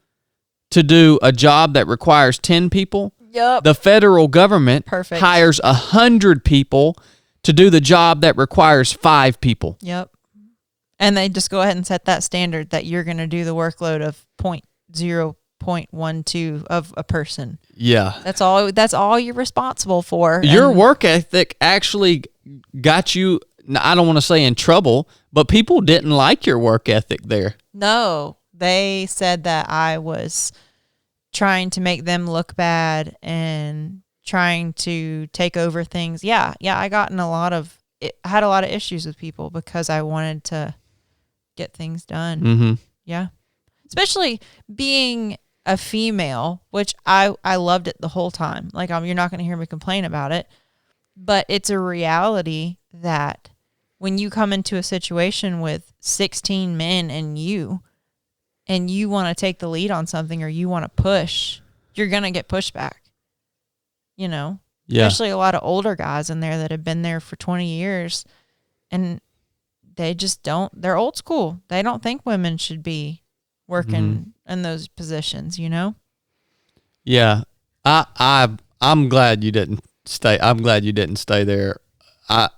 to do a job that requires 10 people.
Yep.
The federal government hires 100 people to do the job that requires 5 people.
Yep. And they just go ahead and set that standard that you're going to do the workload of 0.12 of a person.
Yeah.
That's all you're responsible for.
Your work ethic actually got you, I don't want to say in trouble, but people didn't like your work ethic there.
No. They said that I was trying to make them look bad and trying to take over things. Yeah, I had a lot of issues with people because I wanted to get things done.
Mm-hmm.
Yeah. Especially being a female, which I loved it the whole time. Like, you're not going to hear me complain about it, but it's a reality that when you come into a situation with 16 men and you want to take the lead on something or you want to push, you're going to get pushback. You know?
Yeah.
Especially a lot of older guys in there that have been there for 20 years and they just they're old school. They don't think women should be working in those positions, you know?
Yeah. I'm glad you didn't stay. I'm glad you didn't stay there. I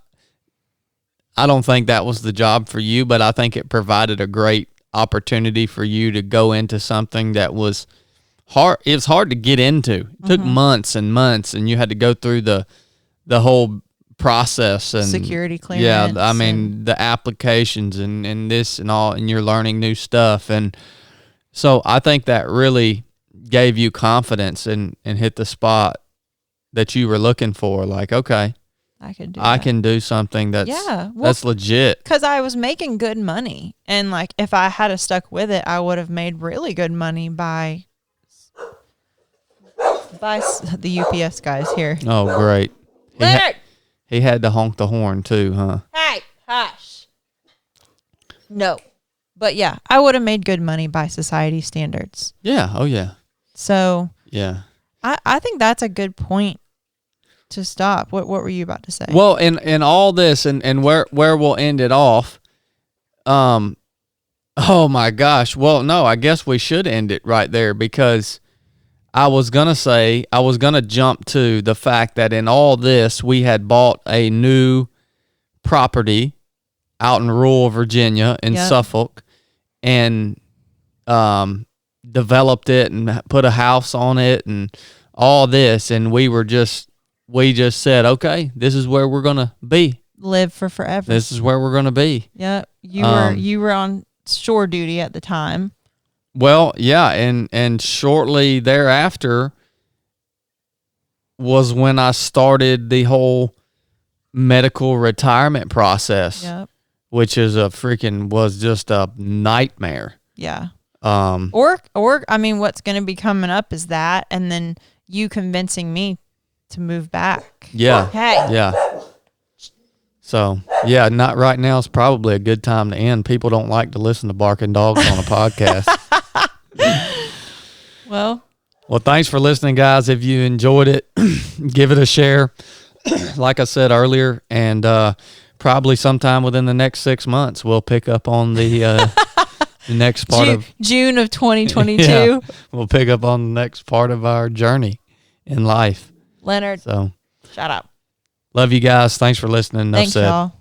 don't think that was the job for you, but I think it provided a great opportunity for you to go into something that was hard. It was hard to get into. It took months and months, and you had to go through the whole process and
security clearance.
Yeah, I mean the applications and this and all, and you're learning new stuff, and so I think that really gave you confidence and hit the spot that you were looking for. Like, okay, I can do something that's legit.
Because I was making good money, and like if I had stuck with it, I would have made really good money by the UPS guys here.
Oh, great! He had to honk the horn too, huh?
Hey, hush. No. But yeah, I would have made good money by society standards.
Yeah. Oh, yeah.
So
yeah,
I think that's a good point to stop. What were you about to say?
Well, in all this and where we'll end it off, oh my gosh. Well, no, I guess we should end it right there because I was going to jump to the fact that in all this, we had bought a new property out in rural Virginia in Suffolk and developed it and put a house on it and all this. And we just said, okay, this is where we're going to be.
Live for forever.
This is where we're going to be.
Yeah. You were on shore duty at the time.
Well, yeah, and shortly thereafter was when I started the whole medical retirement process, which was just a nightmare.
Yeah. Or I mean, what's going to be coming up is that, and then you convincing me to move back.
Yeah.
Hey.
Yeah. So, yeah, not right now is probably a good time to end. People don't like to listen to barking dogs on a podcast.
Well,
thanks for listening, guys. If you enjoyed it, give it a share. Like I said earlier, and probably sometime within the next 6 months, we'll pick up on the next part of
June of 2022.
Yeah, we'll pick up on the next part of our journey in life.
Leonard,
So,
shut up.
Love you guys. Thanks for listening. Nuff
Thanks,
Said.
y'all.